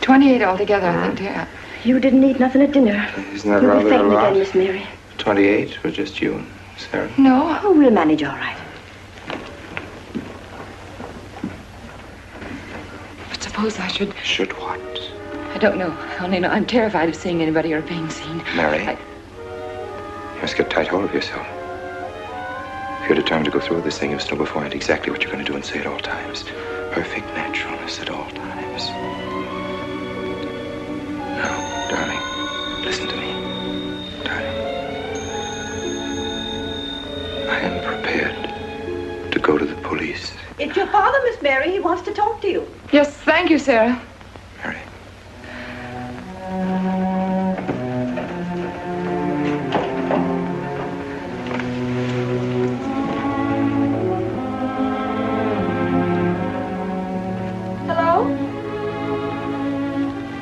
S6: 28 altogether, I think, dear.
S20: You didn't eat nothing at dinner.
S18: Isn't that
S20: You'll
S18: rather
S20: be fainting
S18: a lot?
S20: again, Miss Mary.
S18: 28 for just you and Sarah?
S6: No.
S20: Oh, we'll manage all right.
S6: But suppose I should...
S18: Should what?
S6: I don't know. I only know I'm terrified of seeing anybody or being seen.
S18: Mary, you must get tight hold of yourself. If you're determined to go through with this thing, you must know beforehand exactly what you're going to do and say at all times. Perfect naturalness at all times. Now, darling, listen to me. Darling. I am prepared to go to the police.
S20: It's your father, Miss Mary. He wants to talk to you.
S6: Yes, thank you, Sarah.
S18: Mary.
S6: Hello?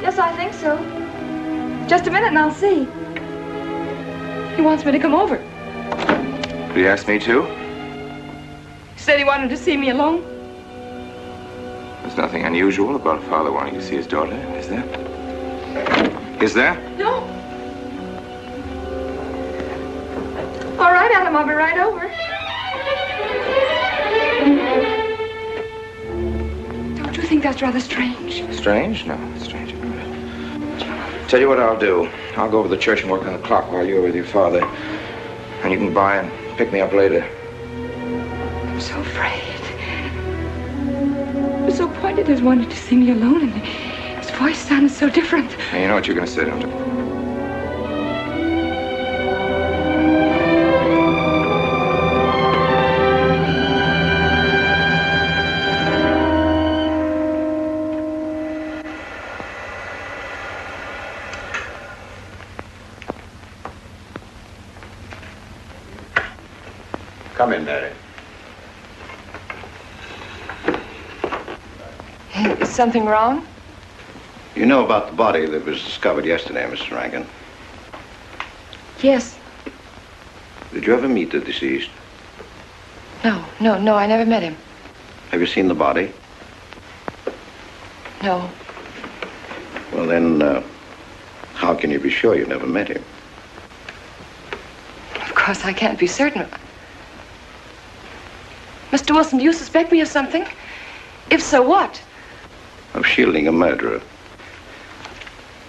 S6: Yes, I think so. Just a minute and I'll see. He wants me to come over.
S18: Did he ask me to?
S6: He said he wanted to see me alone.
S18: There's nothing unusual about a father wanting to see his daughter, is there? Is there?
S6: No. All right, Adam, I'll be right over. Don't you think that's rather strange?
S18: Strange? No, it's strange. Tell you what I'll do. I'll go over to the church and work on the clock while you're with your father. And you can buy and pick me up later.
S6: I'm so afraid. He was so pointed as wanted to see me alone, and his voice sounded so different.
S18: Hey, you know what you're going to say, don't you?
S17: Come in, Mary.
S6: Is something wrong?
S17: You know about the body that was discovered yesterday, Mrs. Rankin?
S6: Yes.
S17: Did you ever meet the deceased?
S6: No, I never met him.
S17: Have you seen the body?
S6: No.
S17: Well, then, how can you be sure you never met him?
S6: Of course, I can't be certain. Mr. Wilson, do you suspect me of something? If so, what?
S17: Of shielding a murderer.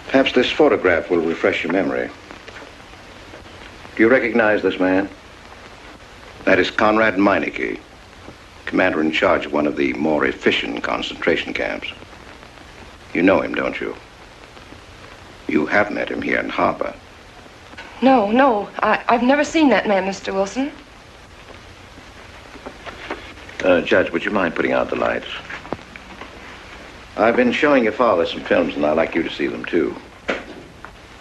S17: Perhaps this photograph will refresh your memory. Do you recognize this man? That is Conrad Meineke, commander in charge of one of the more efficient concentration camps. You know him, don't you? You have met him here in Harbor.
S6: No, I've never seen that man, Mr. Wilson.
S17: Judge, would you mind putting out the lights? I've been showing your father some films, and I'd like you to see them, too.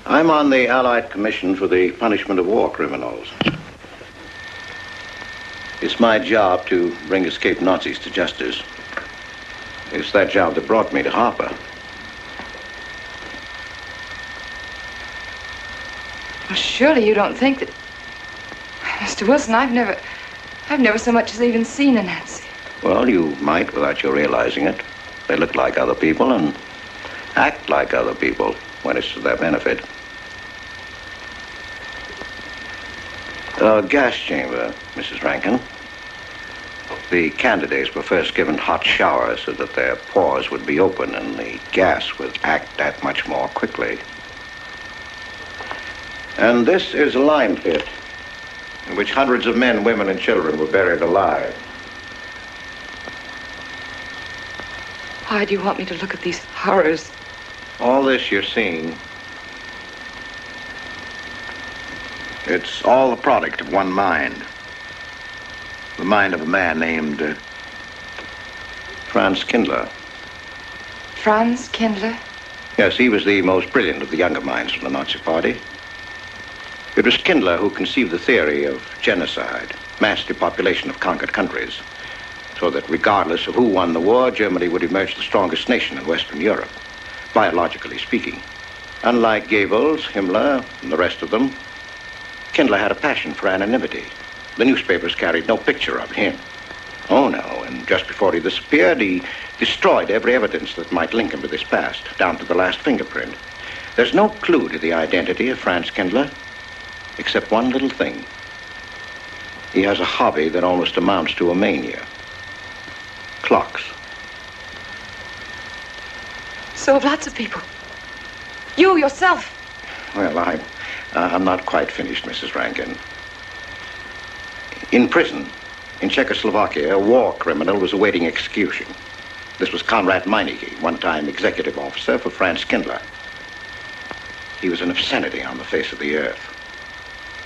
S17: I'm on the Allied Commission for the Punishment of War Criminals. It's my job to bring escaped Nazis to justice. It's that job that brought me to Harper.
S6: Well, surely you don't think that... Mr. Wilson, I've never so much as even seen a Nazi.
S17: Well, you might without you realizing it. They look like other people and act like other people when it's to their benefit. A gas chamber, Mrs. Rankin. The candidates were first given hot showers so that their pores would be open and the gas would act that much more quickly. And this is a lime pit in which hundreds of men, women, and children were buried alive.
S6: Why do you want me to look at these horrors?
S17: All this you're seeing, it's all the product of one mind. The mind of a man named Franz Kindler.
S6: Franz Kindler?
S17: Yes, he was the most brilliant of the younger minds from the Nazi Party. It was Kindler who conceived the theory of genocide, mass depopulation of conquered countries, so that regardless of who won the war, Germany would emerge the strongest nation in Western Europe, biologically speaking. Unlike Goebbels, Himmler, and the rest of them, Kindler had a passion for anonymity. The newspapers carried no picture of him. Oh, no, and just before he disappeared, he destroyed every evidence that might link him with his past, down to the last fingerprint. There's no clue to the identity of Franz Kindler, except one little thing. He has a hobby that almost amounts to a mania. Clocks.
S6: So have lots of people. You, yourself.
S17: Well, I'm not quite finished, Mrs. Rankin. In prison, in Czechoslovakia, a war criminal was awaiting execution. This was Conrad Meineke, one-time executive officer for Franz Kindler. He was an obscenity on the face of the earth.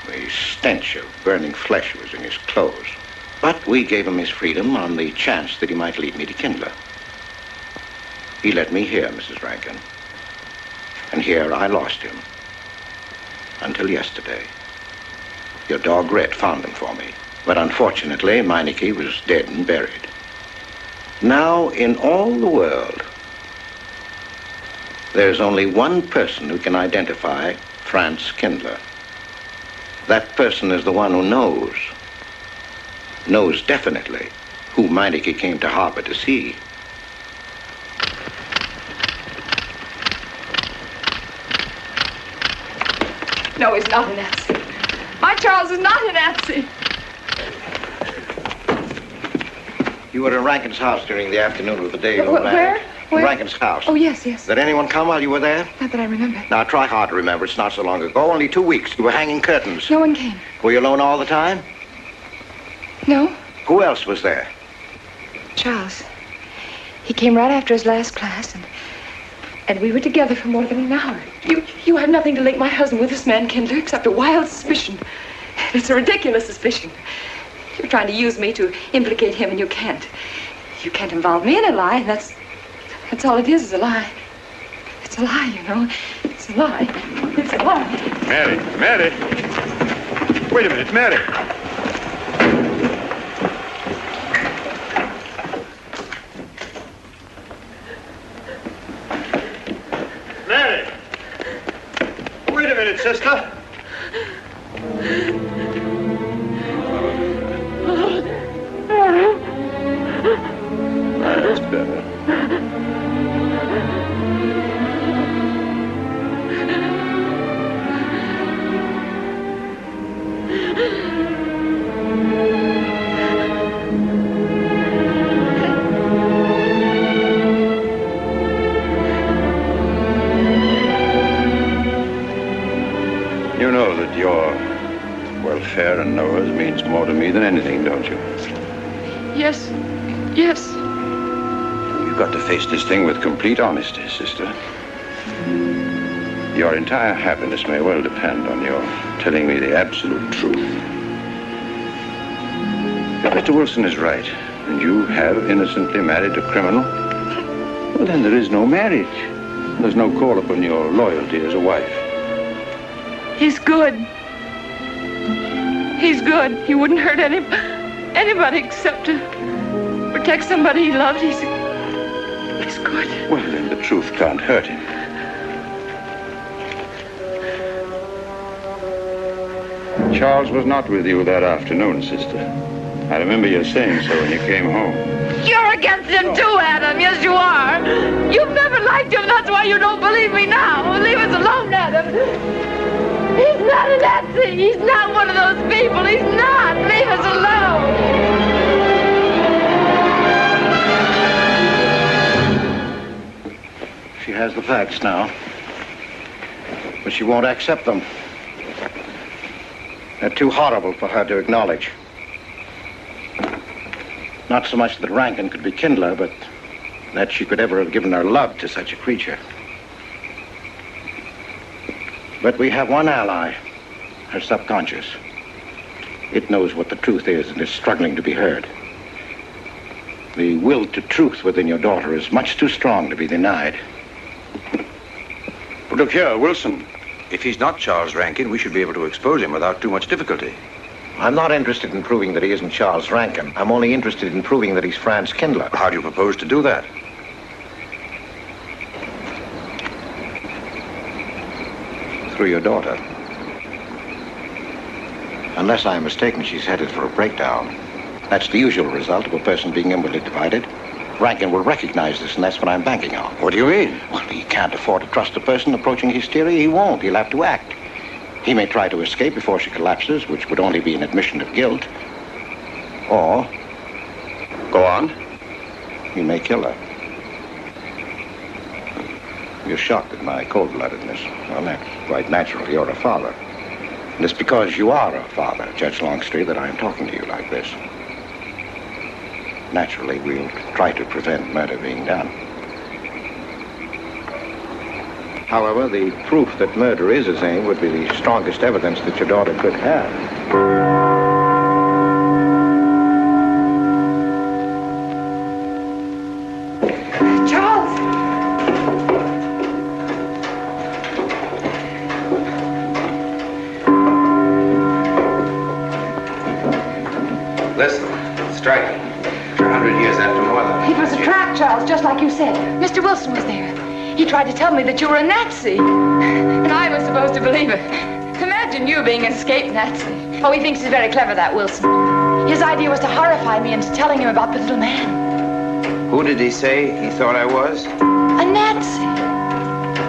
S17: The stench of burning flesh was in his clothes. But we gave him his freedom on the chance that he might lead me to Kindler. He led me here, Mrs. Rankin. And here I lost him. Until yesterday. Your dog Red found him for me. But unfortunately, Meineke was dead and buried. Now, in all the world, there's only one person who can identify Franz Kindler. That person is the one who knows definitely who Meineke came to Harbor to see.
S6: No, he's not a Nazi. My Charles is not a Nazi.
S17: You were in Rankin's house during the afternoon of the day you were
S6: Where?
S17: In Rankin's house.
S6: Oh, yes, yes.
S17: Did anyone come while you were there?
S6: Not that I remember.
S17: Now, try hard to remember. It's not so long ago. Only 2 weeks. You were hanging curtains.
S6: No one came.
S17: Were you alone all the time?
S6: No.
S17: Who else was there?
S6: Charles. He came right after his last class, and we were together for more than an hour. You have nothing to link my husband with this man, Kindler, except a wild suspicion. It's a ridiculous suspicion. You're trying to use me to implicate him, and you can't. You can't involve me in a lie, and that's all it is a lie. It's a lie, you know. It's a lie. It's a lie.
S15: Mary. Wait a minute, Mary. Mary! Wait a minute, sister.
S17: That's better.
S16: Baron knows means more to me than anything, don't you?
S6: Yes. Yes.
S16: You've got to face this thing with complete honesty, sister. Your entire happiness may well depend on your telling me the absolute truth. If Mr. Wilson is right, and you have innocently married a criminal, well, then there is no marriage. There's no call upon your loyalty as a wife.
S6: He's good. He's good. He wouldn't hurt anybody except to protect somebody he loved. He's good.
S16: Well, then the truth can't hurt him. Charles was not with you that afternoon, sister. I remember you saying so when you came home.
S6: You're against him too, Adam. Yes, you are. You've never liked him. That's why you don't believe me now. Leave us alone, Adam. He's not a Nazi. He's not one of those people. He's not. Leave us alone.
S17: She has the facts now, but she won't accept them. They're too horrible for her to acknowledge. Not so much that Rankin could be Kindler, but that she could ever have given her love to such a creature. But we have one ally, her subconscious. It knows what the truth is and is struggling to be heard. The will to truth within your daughter is much too strong to be denied.
S16: But look here, Wilson. If he's not Charles Rankin, we should be able to expose him without too much difficulty.
S17: I'm not interested in proving that he isn't Charles Rankin. I'm only interested in proving that he's Franz Kindler.
S16: How do you propose to do that?
S17: Through your daughter. Unless I'm mistaken, she's headed for a breakdown. That's the usual result of a person being inwardly divided. Rankin will recognize this, and that's what I'm banking on.
S16: What do you mean?
S17: Well, he can't afford to trust a person approaching hysteria. He won't. He'll have to act. He may try to escape before she collapses, which would only be an admission of guilt. Or...
S16: Go on.
S17: He may kill her. You're shocked at my cold-bloodedness. Well, that's quite natural. You're a father. And it's because you are a father, Judge Longstreet, that I'm talking to you like this. Naturally, we'll try to prevent murder being done. However, the proof that murder is his aim would be the strongest evidence that your daughter could have.
S6: Charles!
S18: Listen, strike. For 100 years after more than...
S6: It was a trap, Charles, just like you said. Mr. Wilson was there. He tried to tell me that you were a Nazi. And I was supposed to believe it. Imagine you being an escaped Nazi. Oh, he thinks he's very clever, that Wilson. His idea was to horrify me into telling him about the little man.
S18: Who did he say he thought I was?
S6: A Nazi.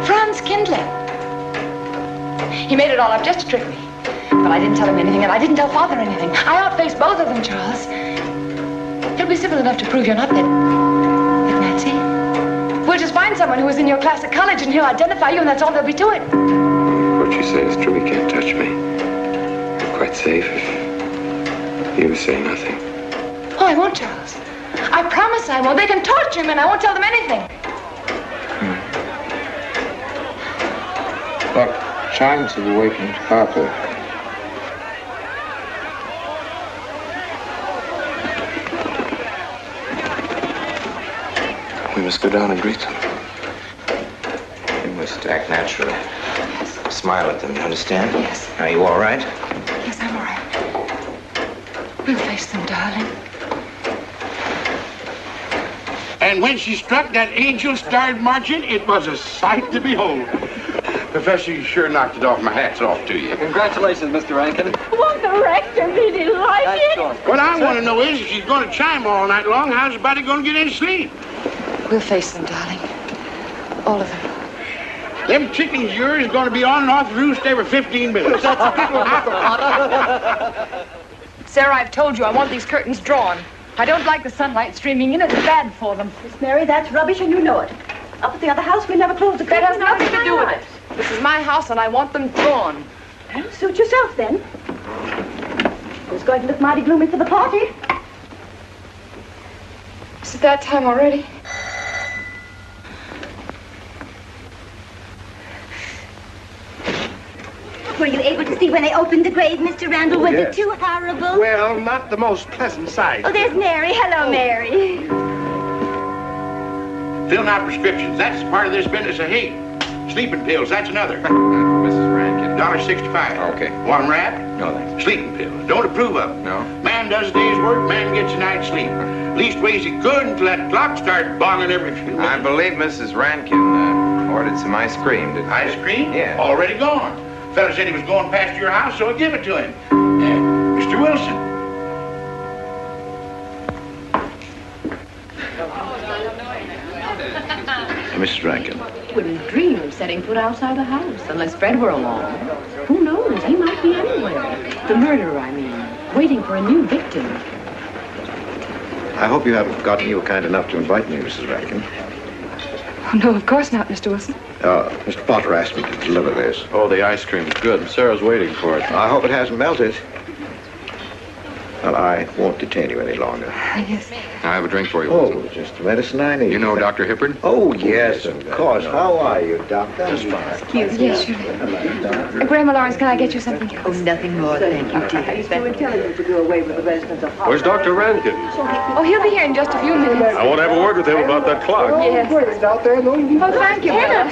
S6: Franz Kindler. He made it all up just to trick me. But I didn't tell him anything, and I didn't tell Father anything. I outfaced both of them, Charles. It'll be simple enough to prove you're not that Nazi. We'll just find someone who was in your class at college, and he'll identify you, and that's all there'll be to it.
S18: What you say is true. He can't touch me. I'm quite safe if you say nothing.
S6: Oh, I won't, Charles. I promise I won't. They can torture him, and I won't tell them anything.
S18: Look, chimes have awakened Harper. We must go down and greet them. We must act naturally.
S6: Yes.
S18: Smile at them, you understand?
S6: Yes.
S18: Are you all right?
S6: Yes, I'm all right. We'll face them, darling.
S13: And when she struck that angel-starred marching, it was a sight to behold. Professor, you sure knocked it off. My hat's off to you.
S21: Congratulations, Mr. Rankin.
S14: Won't the rector really like it?
S13: What I want to know is, if she's going to chime all night long, how's the body going to get any sleep?
S6: We'll face them, darling. All of them.
S13: Them chickens of yours are going to be on and off the roost every 15 minutes.
S6: Sarah, I've told you I want these curtains drawn. I don't like the sunlight streaming in. It's bad for them.
S20: Miss Mary, that's rubbish and you know it. Up at the other house, we never close the
S6: That
S20: curtains.
S6: has nothing to do with it. This is my house and I want them drawn.
S20: Well, suit yourself then. going to look mighty gloomy for the party.
S6: Is it that time already?
S21: Were you able to see when they opened the grave, Mr. Randall? Was
S13: yes.
S21: it too horrible?
S13: Well, not the most pleasant sight.
S21: Oh, there's Mary. Hello, Mary.
S13: Filling out prescriptions, that's part of this business of hate. Sleeping pills, that's another.
S8: Mrs. Rankin.
S13: $1.65.
S8: Okay.
S13: One wrap?
S8: No, thanks.
S13: Sleeping pills. Don't approve of them.
S8: No.
S13: Man does a day's work, man gets a night's sleep. Leastways he could until that clock starts bonging every few minutes.
S8: I believe Mrs. Rankin ordered some ice cream.
S13: Ice cream?
S8: Yeah.
S13: Already gone. Fella said he was going past your house, so I give it to him. Mr. Wilson.
S1: Mrs. Rankin.
S22: Wouldn't dream of setting foot outside the house unless Fred were along. Who knows? He might be anywhere. The murderer, I mean. Waiting for a new victim.
S1: I hope you haven't forgotten you were kind enough to invite me, Mrs. Rankin.
S6: Oh, no, of course not, Mr. Wilson.
S1: Mr. Potter asked me to deliver this.
S10: Oh, the ice cream's good. Sarah's waiting for it.
S1: I hope it hasn't melted. Well, I won't detain you any longer.
S6: Yes.
S3: I have a drink for you.
S1: Oh, just the medicine I need.
S3: You know Dr. Hippard?
S1: Oh, yes, of course. How are you, Doctor?
S6: Excuse me. Yes, sure. Grandma Lawrence, can I get you something else?
S22: Oh, nothing more, thank you, dear.
S14: It's too intelligent to do away with the residents of
S10: Where's Dr. Rankin?
S6: Oh, he'll be here in just a few minutes.
S10: I want to have a word with him about that clock.
S6: Yes. Oh, thank you, Bella.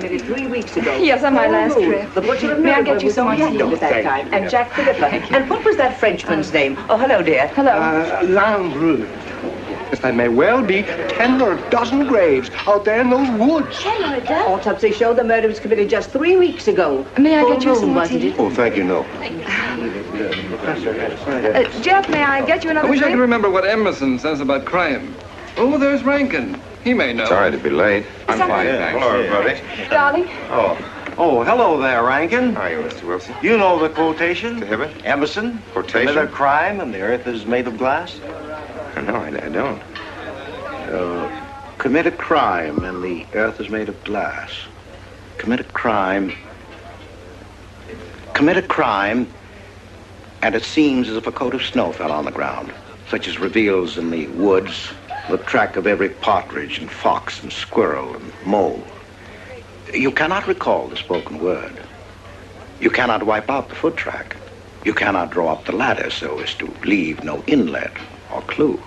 S14: committed 3 weeks ago.
S6: Yes, on my last trip.
S14: The butcher
S6: May I get you some tea?
S14: at that time. And Jack Philippa. And what was that Frenchman's name? Oh, hello, dear.
S6: Hello.
S13: Lambrou. That may well be 10 or a dozen graves out there in those woods.
S21: 10 or a dozen?
S14: Autopsy showed the murder was committed just 3 weeks ago.
S6: May I get you
S14: Full
S6: some
S14: moon,
S6: more
S14: wasn't
S6: tea?
S14: it?
S1: Oh, thank you, no.
S6: Jeff, may I get you another
S18: I wish I
S6: drink?
S18: could remember what Emerson says about crime. Oh, there's Rankin. He may know.
S8: Sorry to be late.
S3: I'm fine, thanks.
S8: Hello, everybody.
S6: Darling.
S17: Oh, hello there, Rankin.
S8: How are you, Mr. Wilson?
S17: You know the quotation?
S8: To Hibbert?
S17: Emerson.
S8: Quotation?
S17: Commit a crime and the earth is made of glass.
S8: No, I don't.
S1: Commit a crime and the earth is made of glass. Commit a crime. Commit a crime and it seems as if a coat of snow fell on the ground, such as reveals in the woods the track of every partridge and fox and squirrel and mole. You cannot recall the spoken word. You cannot wipe out the foot track. You cannot draw up the ladder so as to leave no inlet or clue.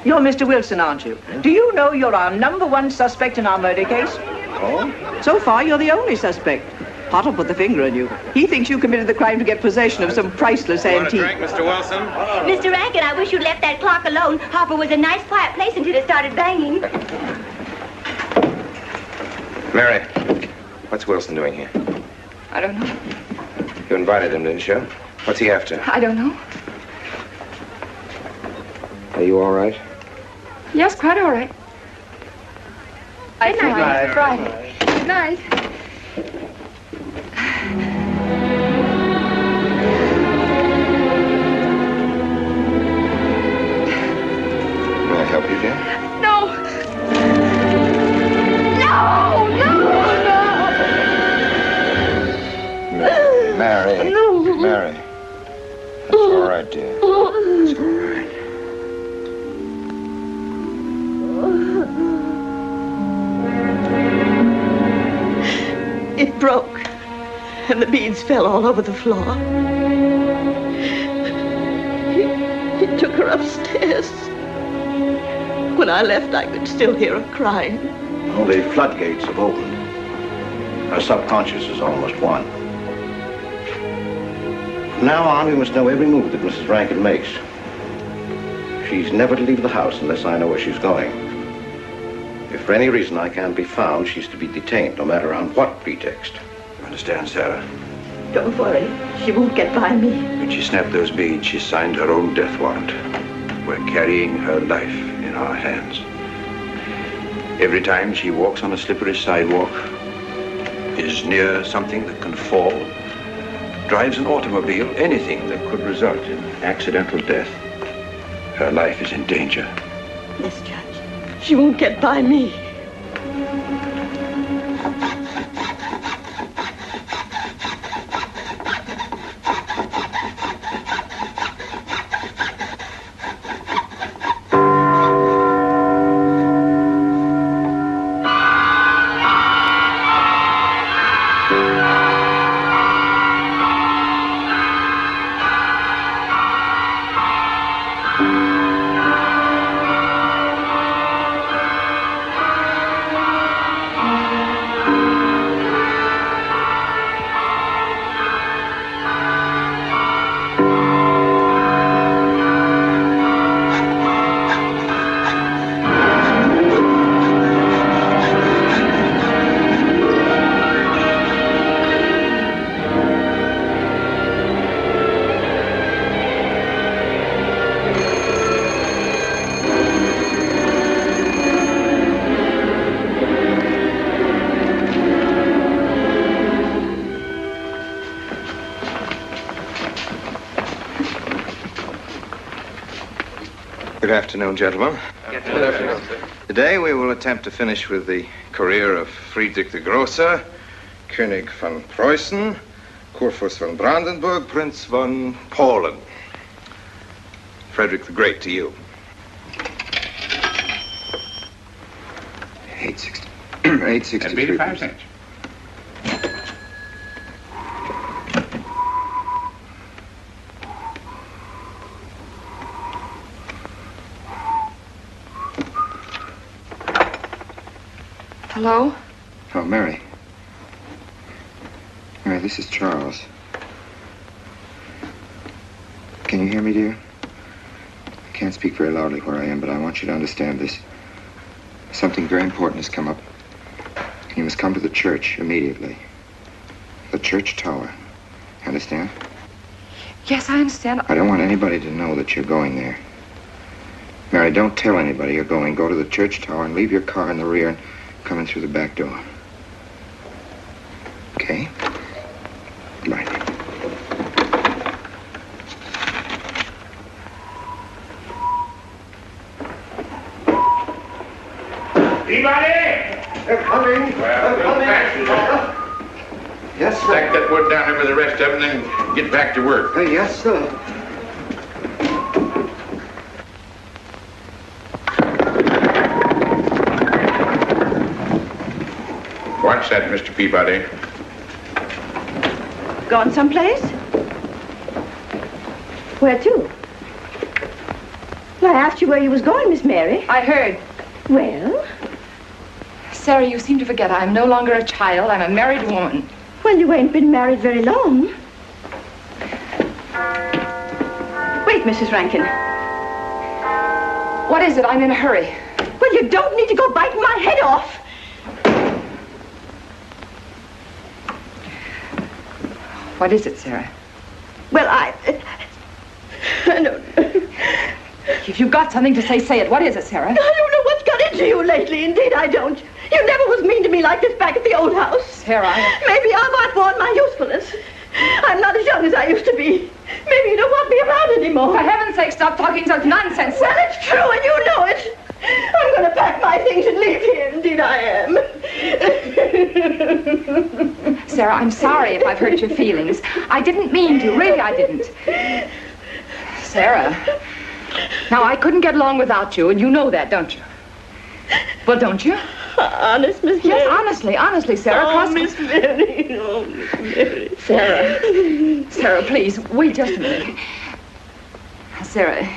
S14: You're Mr. Wilson, aren't you? Do you know you're our #1 suspect in our murder case?
S1: Oh?
S14: So far, you're the only suspect. Potter put the finger on you. He thinks you committed the crime to get possession of some priceless antique.
S8: Mr. Wilson?
S21: Mr. Rankin, I wish you'd left that clock alone. Harper was a nice, quiet place until it started banging.
S8: Mary, what's Wilson doing here?
S6: I don't know.
S8: You invited him, didn't you? What's he after?
S6: I don't know.
S8: Are you all right?
S6: Yes, quite all right.
S14: Good night.
S6: Friday. Good night.
S8: May I help you, dear?
S6: No! No! No!
S8: Mary.
S6: No.
S8: Mary. That's all right, dear. It's all right.
S22: It broke, and the beads fell all over the floor. He took her upstairs. When I left, I could still hear her crying.
S1: Well, the floodgates have opened. Her subconscious is almost won. From now on, we must know every move that Mrs. Rankin makes. She's never to leave the house unless I know where she's going. If for any reason I can't be found, she's to be detained, no matter on what pretext.
S16: You understand, Sarah?
S22: Don't worry, she won't get by me.
S16: When she snapped those beads, she signed her own death warrant. We're carrying her life in our hands. Every time she walks on a slippery sidewalk, is near something that can fall, drives an automobile, anything that could result in accidental death, her life is in danger.
S22: Yes, Judge. She won't get by me.
S18: Good afternoon, gentlemen.
S15: Good afternoon, sir.
S18: Today we will attempt to finish with the career of Friedrich the Grosser, König von Preußen, Kurfürst von Brandenburg, Prince von Polen. Frederick the Great to you.
S8: 863.
S13: That'd be 85 cents.
S6: Hello?
S8: Oh, Mary. Mary, this is Charles. Can you hear me, dear? I can't speak very loudly where I am, but I want you to understand this. Something very important has come up. You must come to the church immediately. The church tower. Understand?
S6: Yes, I understand.
S8: I don't want anybody to know that you're going there. Mary, don't tell anybody you're going. Go to the church tower and leave your car in the rear and come in through the back door. Okay? Right.
S13: Anybody?
S4: They're coming.
S13: Well,
S4: They're coming. Yes, sir.
S13: Stack that wood down there with the rest of them and then get back to work.
S4: Yes, sir.
S13: Watch that, Mr. Peabody.
S20: Gone someplace? Where to? Well, I asked you where you was going, Miss Mary.
S6: I heard.
S20: Well?
S6: Sarah, you seem to forget I'm no longer a child. I'm a married woman.
S20: Well, you ain't been married very long. Wait, Mrs. Rankin.
S6: What is it? I'm in a hurry.
S20: Well, you don't need to go biting my head off.
S6: What is it, Sarah?
S20: Well, I don't know.
S6: If you've got something to say, say it. What is it, Sarah?
S20: I don't know what's got into you lately. Indeed, I don't. You never was mean to me like this back at the old house.
S6: Sarah,
S20: Maybe I've outworn my usefulness. I'm not as young as I used to be. Maybe you don't want me around anymore.
S6: For heaven's sake, stop talking such nonsense.
S20: Well, it's true, and you know it. I'm going to pack my things and leave here. Indeed, I am.
S6: Sarah, I'm sorry if I've hurt your feelings. I didn't mean to. Really, I didn't. Sarah. Now, I couldn't get along without you, and you know that, don't you? Well, don't you?
S20: Honest, Miss Mary?
S6: Yes, honestly, Sarah.
S20: Oh, Miss Mary. Oh, Miss Mary.
S6: Sarah, please, wait just a minute. Sarah,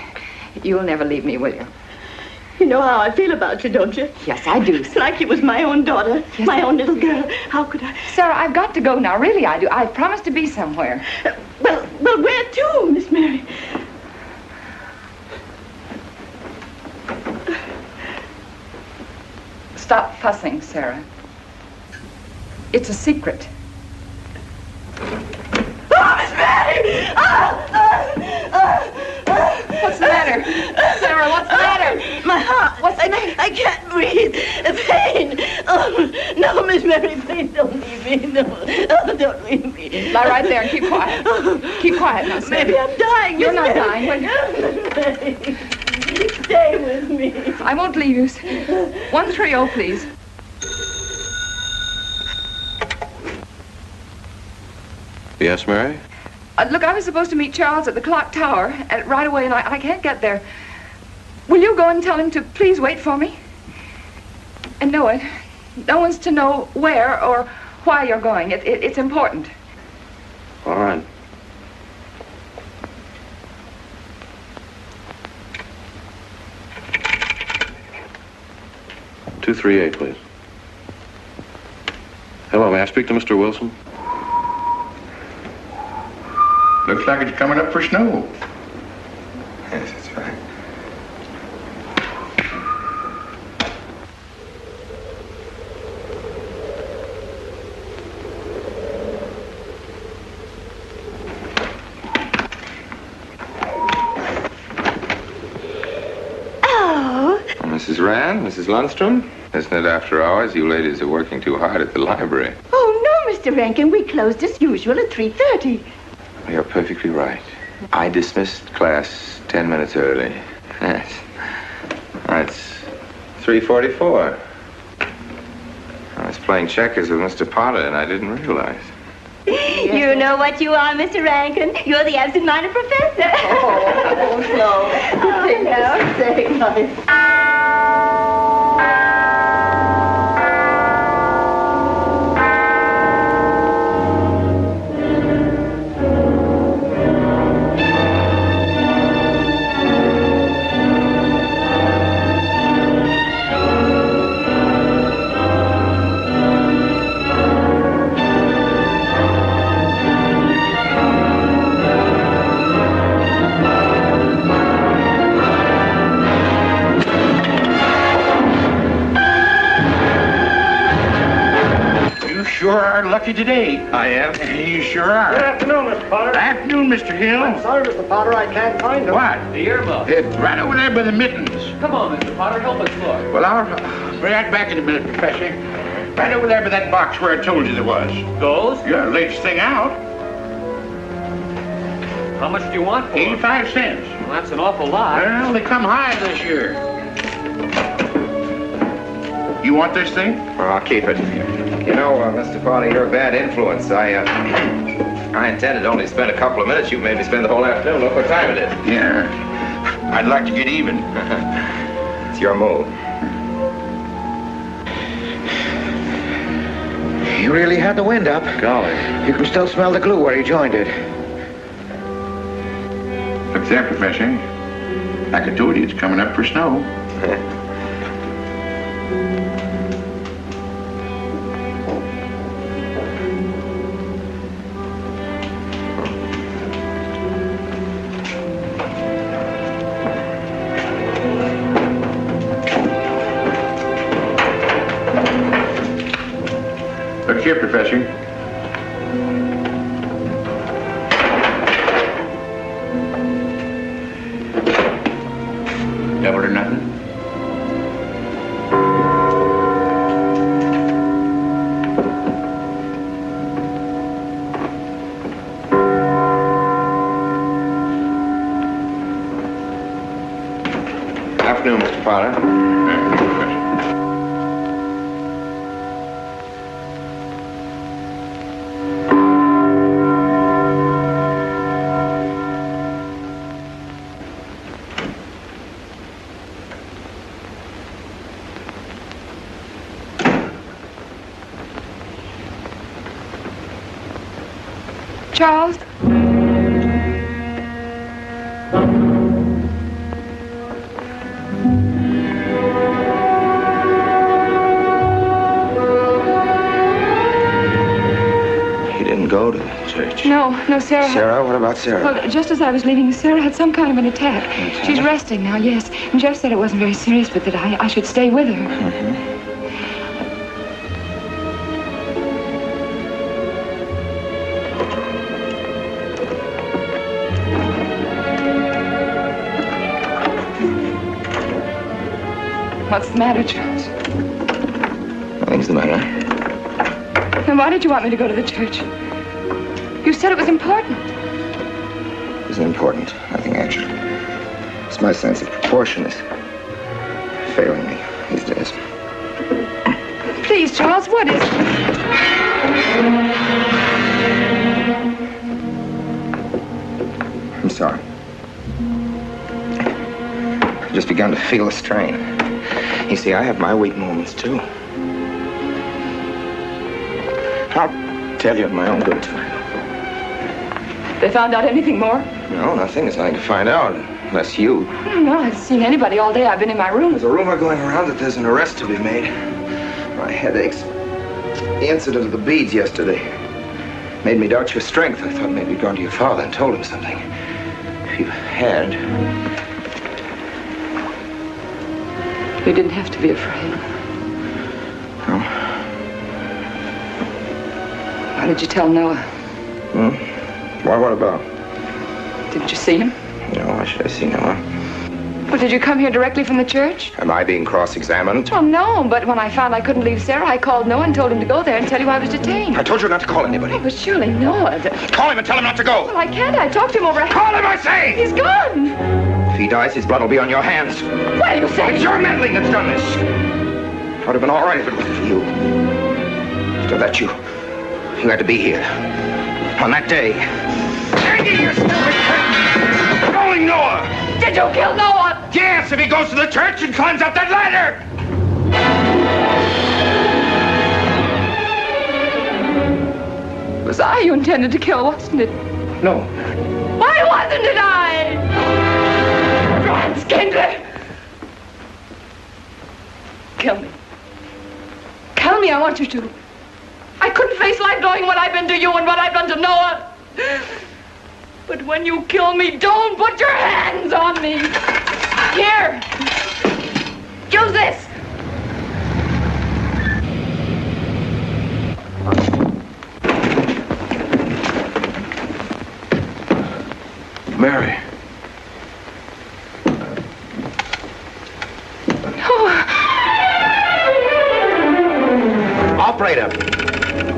S6: you'll never leave me, will you?
S20: You know how I feel about you, don't you?
S6: Yes, I do.
S20: Like you was my own daughter,
S6: yes,
S20: my own little girl. How could I?
S6: Sarah, I've got to go now. Really, I do. I've promised to be somewhere.
S20: Well, where to, Miss Mary?
S6: Stop fussing, Sarah. It's a secret.
S20: Oh, Miss Mary!
S6: What's the matter? Sarah, what's the matter?
S20: My heart.
S6: What's the matter?
S20: I can't breathe. Pain. Oh, no, Miss Mary, please don't leave me. No, don't leave me.
S6: Lie right there and keep quiet. Keep quiet now, Sarah.
S20: Maybe I'm dying.
S6: You're
S20: Miss
S6: not
S20: Mary.
S6: dying.
S20: Stay with me.
S6: I won't leave you. 130, please.
S10: Yes, Mary?
S6: Look, I was supposed to meet Charles at the clock tower right away, and I can't get there. Will you go and tell him to please wait for me? And no one's to know where or why you're going. It's important.
S10: All right. 238, please. Hello, may I speak to Mr. Wilson?
S13: Looks like it's coming up for snow.
S18: Yes, that's right. Mrs. Rand, Mrs. Lundstrom, isn't it after hours? You ladies are working too hard at the library.
S20: Oh, no, Mr. Rankin. We closed as usual at 3:30.
S18: You're perfectly right. I dismissed class 10 minutes early. Yes. It's 3:44. I was playing checkers with Mr. Potter, and I didn't realize.
S21: You know what you are, Mr. Rankin. You're the absent-minded professor.
S20: Oh, no.
S21: Oh, no.
S20: Say, my...
S13: Sure are lucky today.
S18: I am.
S13: You sure are.
S15: Good afternoon, Mr. Potter.
S13: Afternoon, Mr. Hill.
S15: I'm sorry, Mr. Potter, I can't find him.
S13: What?
S15: The earmuff.
S13: It's right over there by the mittens.
S15: Come on, Mr. Potter, help us look.
S13: Well, I'll be right back in a minute, Professor. Right over there by that box where I told you there was.
S15: Those?
S13: Yeah, latest thing out.
S15: How much do you want for
S13: 85 cents.
S15: Well, that's an awful lot.
S13: Well, they come high this year. You want this thing?
S18: Well, I'll keep it. You know, Mr. Potter, you're a bad influence. I intended only to spend a couple of minutes. You made me spend the whole afternoon. Look what time it is.
S13: Yeah. I'd like to get even.
S18: It's your move.
S1: You really had the wind up.
S10: Golly.
S1: You can still smell the glue where you joined it.
S13: Look there, Professor. Like I told you, it's coming up for snow. Look here, Professor. Double or nothing?
S18: Afternoon, Mr. Potter.
S6: Charles?
S18: He didn't go to the church.
S6: No, Sarah.
S18: Sarah? What about Sarah?
S6: Well, just as I was leaving, Sarah had some kind of an attack. She's resting now, yes. And Jeff said it wasn't very serious, but that I should stay with her.
S18: Mm-hmm.
S6: What's the matter, Charles?
S18: Nothing's the matter.
S6: Then why did you want me to go to the church? You said it was important.
S18: It isn't important. Nothing actually. It's my sense of proportion is failing me these days.
S6: Please, Charles, what is it?
S18: I'm sorry. I've just begun to feel a strain. You see, I have my weak moments, too. I'll tell you in my own good time.
S6: they found out anything more?
S18: No, nothing. There's nothing to find out, unless you.
S6: No, I haven't seen anybody all day. I've been in my room.
S18: There's a rumor going around that there's an arrest to be made. My headaches. The incident of the beads yesterday made me doubt your strength. I thought maybe you'd gone to your father and told him something. If you had...
S6: You didn't have to be afraid.
S18: No.
S6: Why did you tell Noah?
S18: Why, what about?
S6: Didn't you see him?
S18: No, why should I see Noah?
S6: Well, did you come here directly from the church?
S18: Am I being cross-examined?
S6: Well, no, but when I found I couldn't leave Sarah, I called Noah and told him to go there and tell you I was detained.
S18: I told you not to call anybody.
S6: Oh, but surely Noah...
S18: Call him and tell him not to go.
S6: Well, I can't. I talked to him over...
S18: Call him, I say!
S6: He's gone!
S18: If he dies, his blood will be on your hands.
S6: What are you saying?
S18: It's your meddling that's done this. It would have been all right if it wasn't for you. So that you had to be here. On that day. Hanging your stupid curtain! Rolling Noah!
S6: Did you kill Noah?
S18: Yes, if he goes to the church and climbs up that ladder!
S6: It was I you intended to kill, wasn't it?
S18: No.
S6: Why wasn't it I? Franz Kindler! Kill me. Kill me, I want you to. I couldn't face life knowing what I've been to you and what I've done to Noah. But when you kill me, don't put your hands on me. Here. Use this.
S10: Mary.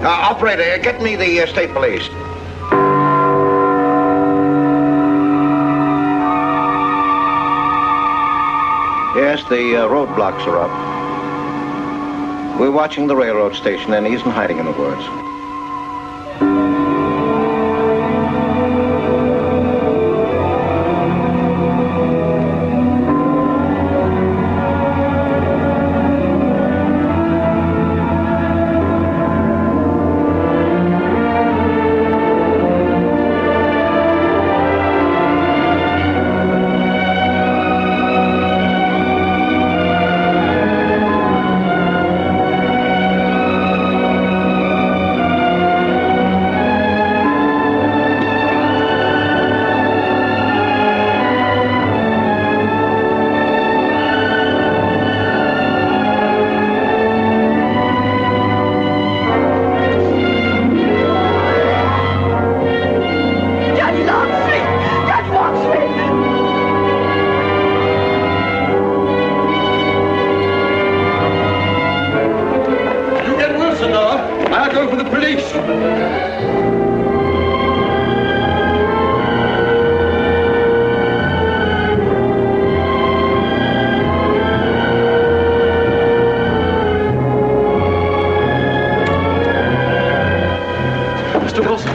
S1: Operator, get me the state police. Yes, the roadblocks are up. We're watching the railroad station, and he isn't hiding in the woods.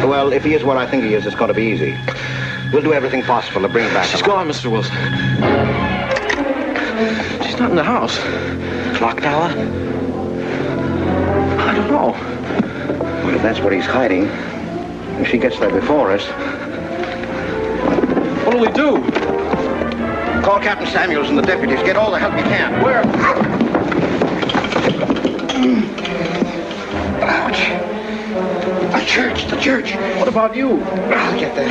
S1: Well, if he is what I think he is, it's going to be easy. We'll do everything possible to bring him back.
S10: She's gone, Mr. Wilson. She's not in the house.
S1: Clock tower?
S10: I don't know.
S1: Well, if that's where he's hiding, if she gets there before us...
S10: What do we do?
S1: Call Captain Samuels and the deputies. Get all the help you can.
S10: Where?
S1: Ouch. The church.
S10: What about you?
S1: I'll get there.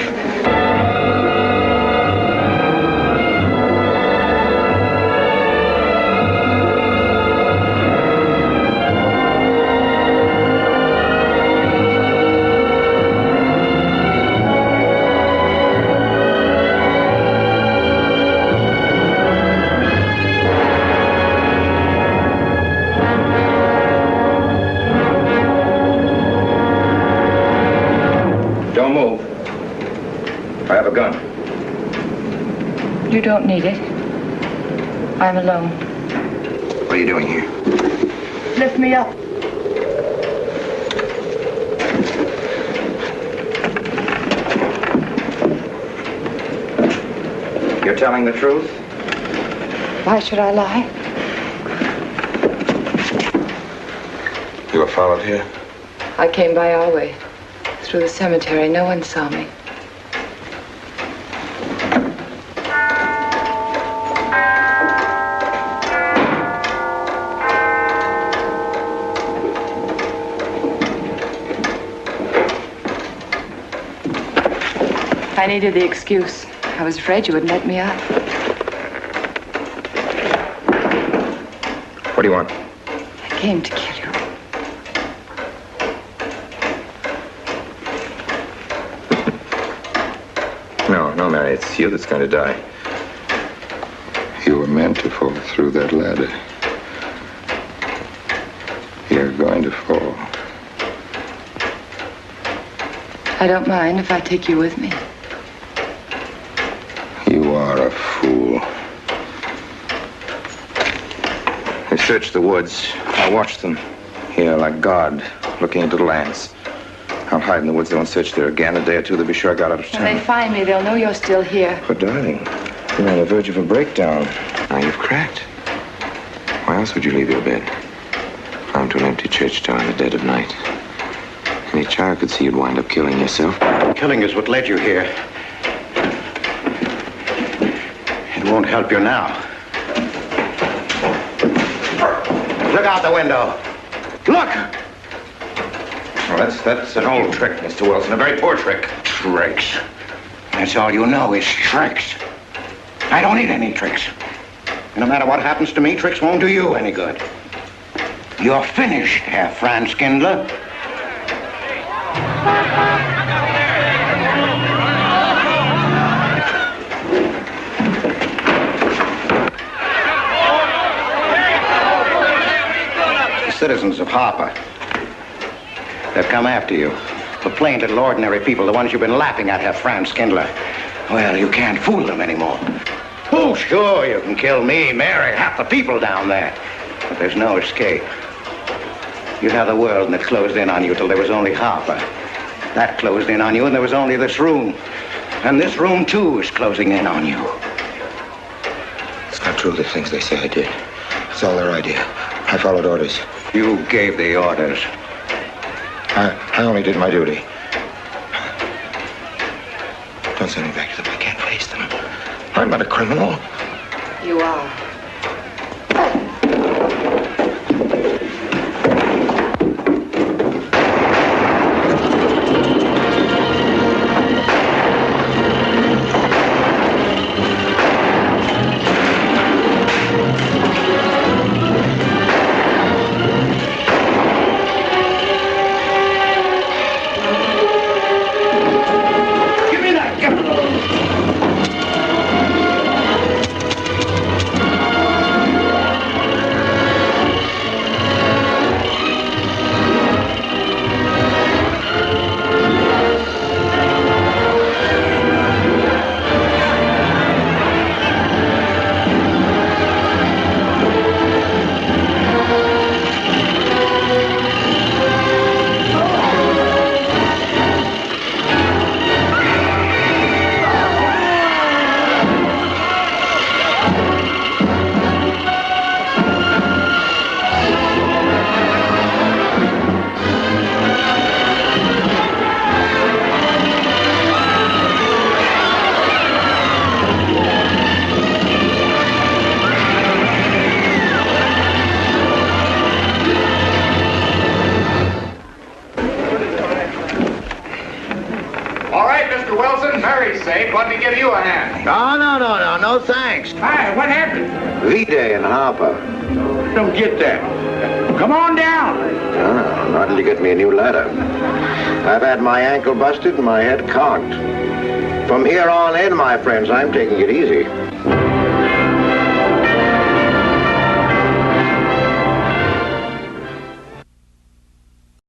S6: You don't need it. I'm alone.
S18: What are you doing here?
S6: Lift me up.
S18: You're telling the truth?
S6: Why should I lie?
S18: You were followed here?
S6: I came by our way. Through the cemetery. No one saw me. needed the excuse. I was afraid you wouldn't let me up.
S18: What do you want?
S6: I came to kill you.
S18: No, Mary, it's you that's going to die. You were meant to fall through that ladder. You're going to fall.
S6: I don't mind if I take you with me.
S18: You are a fool. They searched the woods. I watched them. Here, like God, looking into the lands. I'll hide in the woods. They won't search there again. A day or two, they'll be sure I got out of town.
S6: When they find me, they'll know you're still here.
S18: But, darling, you're on the verge of a breakdown. Now you've cracked. Why else would you leave your bed? Climb to an empty church door in the dead of night. Any child could see you'd wind up killing yourself.
S17: Killing is what led you here. It won't help you now. Look out the window. Look!
S18: Well, that's an old trick, Mr. Wilson. A very poor trick.
S17: Tricks. That's all you know is tricks. I don't need any tricks. And no matter what happens to me, tricks won't do you any good. You're finished, Herr Franz Kindler. The citizens of Harper. They've come after you. The plain little ordinary people, the ones you've been laughing at, Herr Franz Kindler. Well, you can't fool them anymore. Oh, sure, you can kill me, Mary, half the people down there. But there's no escape. You have the world, and it closed in on you till there was only Harper. That closed in on you, and there was only this room. And this room, too, is closing in on you.
S18: It's not true, the things they say I did. It's all their idea. I followed orders.
S17: You gave the orders.
S18: I only did my duty. Don't send me back to them. I can't face them. I'm not a criminal.
S6: You are.
S13: Let me give you a hand.
S17: No, thanks.
S13: Hi, what happened?
S17: V-Day in Harper.
S13: Don't get that. Come on down.
S17: No, not until you get me a new ladder. I've had my ankle busted and my head conked. From here on in, my friends, I'm taking it easy.